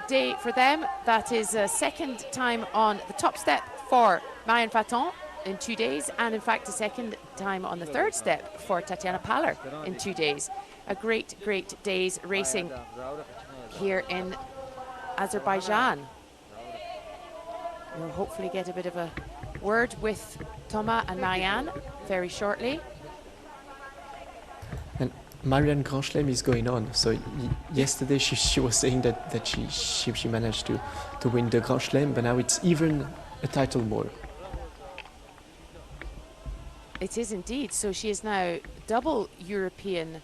day for them. That is a 2nd time on the top step for Marianne Faton in 2 days, and in fact a 2nd time on the 3rd step for Tatiana Paller in 2 days. A great day's racing here in Azerbaijan. We'll hopefully get a bit of a word with Thomas and Marianne very shortly. And Marianne Grand Chelem is going on. So yesterday she was saying that she managed to win the Grand Chelem, but now it's even a title more. It is indeed. So she is now double European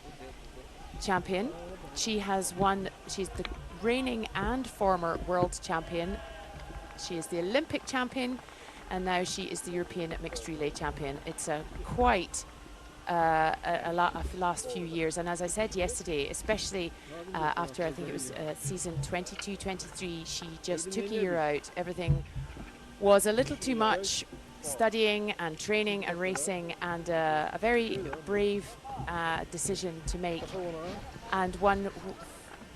champion. She has won, she's the reigning and former world champion. She is the Olympic champion, and now she is the European mixed relay champion. It's quite a lot of the last few years, and as I said yesterday, especially after I think it was season 22-23, she just took a year out. Everything was a little too much, studying and training and racing, and a very brave decision to make, and one,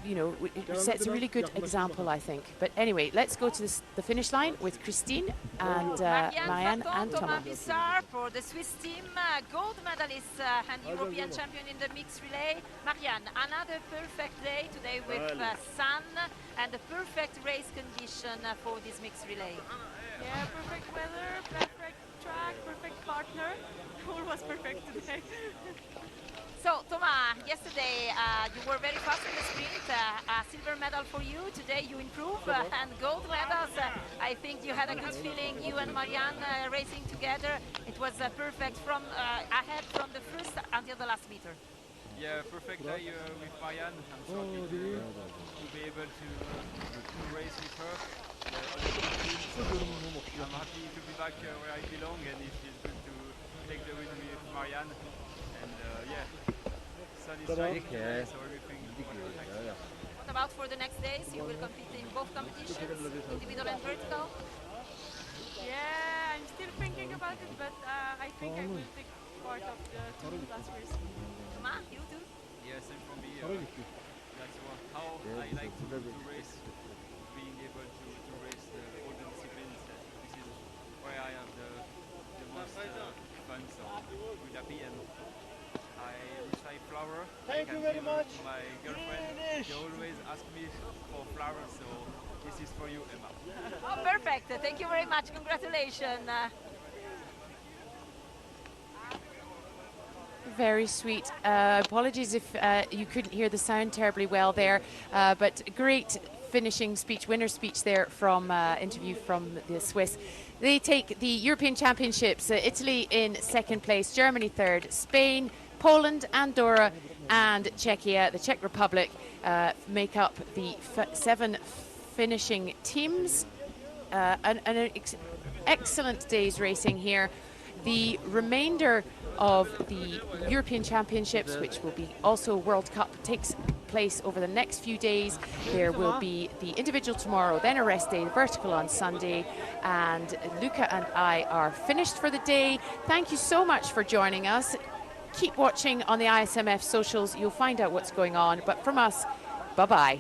you know, it sets a really good example, I think. But anyway, let's go to the finish line with Christine and Marianne and Thomas. Bissar for the Swiss team, gold medalist and European champion in the mixed relay. Marianne, another perfect day today with sun and the perfect race condition for this mixed relay. Yeah, perfect weather, perfect track, perfect partner. All was perfect today. So, Thomas, yesterday you were very fast in the sprint, a silver medal for you. Today you improve and gold medals. I think you had a good feeling, you and Marianne racing together. It was perfect from ahead from the first until the last meter. Yeah, perfect day with Marianne. I'm so happy to be able to race with her. I'm happy to be back where I belong, and it is good to take the win with Marianne. And yeah, sun is shining today, so everything is perfect. What about for the next days? You will compete in both competitions, individual and vertical? Yeah, I'm still thinking about it, but I think I will take part of the two last race. Thomas, you too? Yeah, same for me. That's how I like to race, being able to race all the disciplines. This is where I have the most fun, so I'm happy. And I recite flower. Thank you very much. My girlfriend, she always asks me for flowers, so this is for you, Emma. Oh, perfect. Thank you very much. Congratulations. Very sweet. Apologies if you couldn't hear the sound terribly well there, but great finishing speech, winner speech there from interview from the Swiss. They take the European Championships, Italy in second place, Germany third, Spain, Poland, Andorra and Czechia, the Czech Republic, make up the 7 finishing teams. An excellent day's racing here. The remainder of the European Championships, which will be also World Cup, takes place over the next few days. There will be the individual tomorrow, then a rest day, the vertical on Sunday, and Luca and I are finished for the day. Thank you so much for joining us. Keep watching on the ISMF socials, you'll find out what's going on, but from us, bye-bye.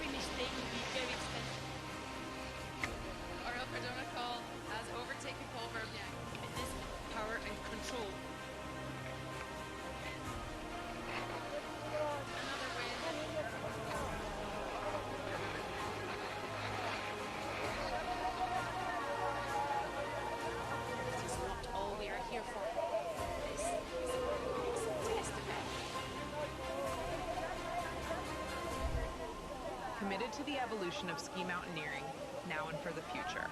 Finish day will be very expensive. Oriel Cardona call has overtaken Paul Verbian. Fitness, power, and control. Another win. This is not all we are here for. This is a test event. Committed to the evolution of ski mountaineering, now and for the future.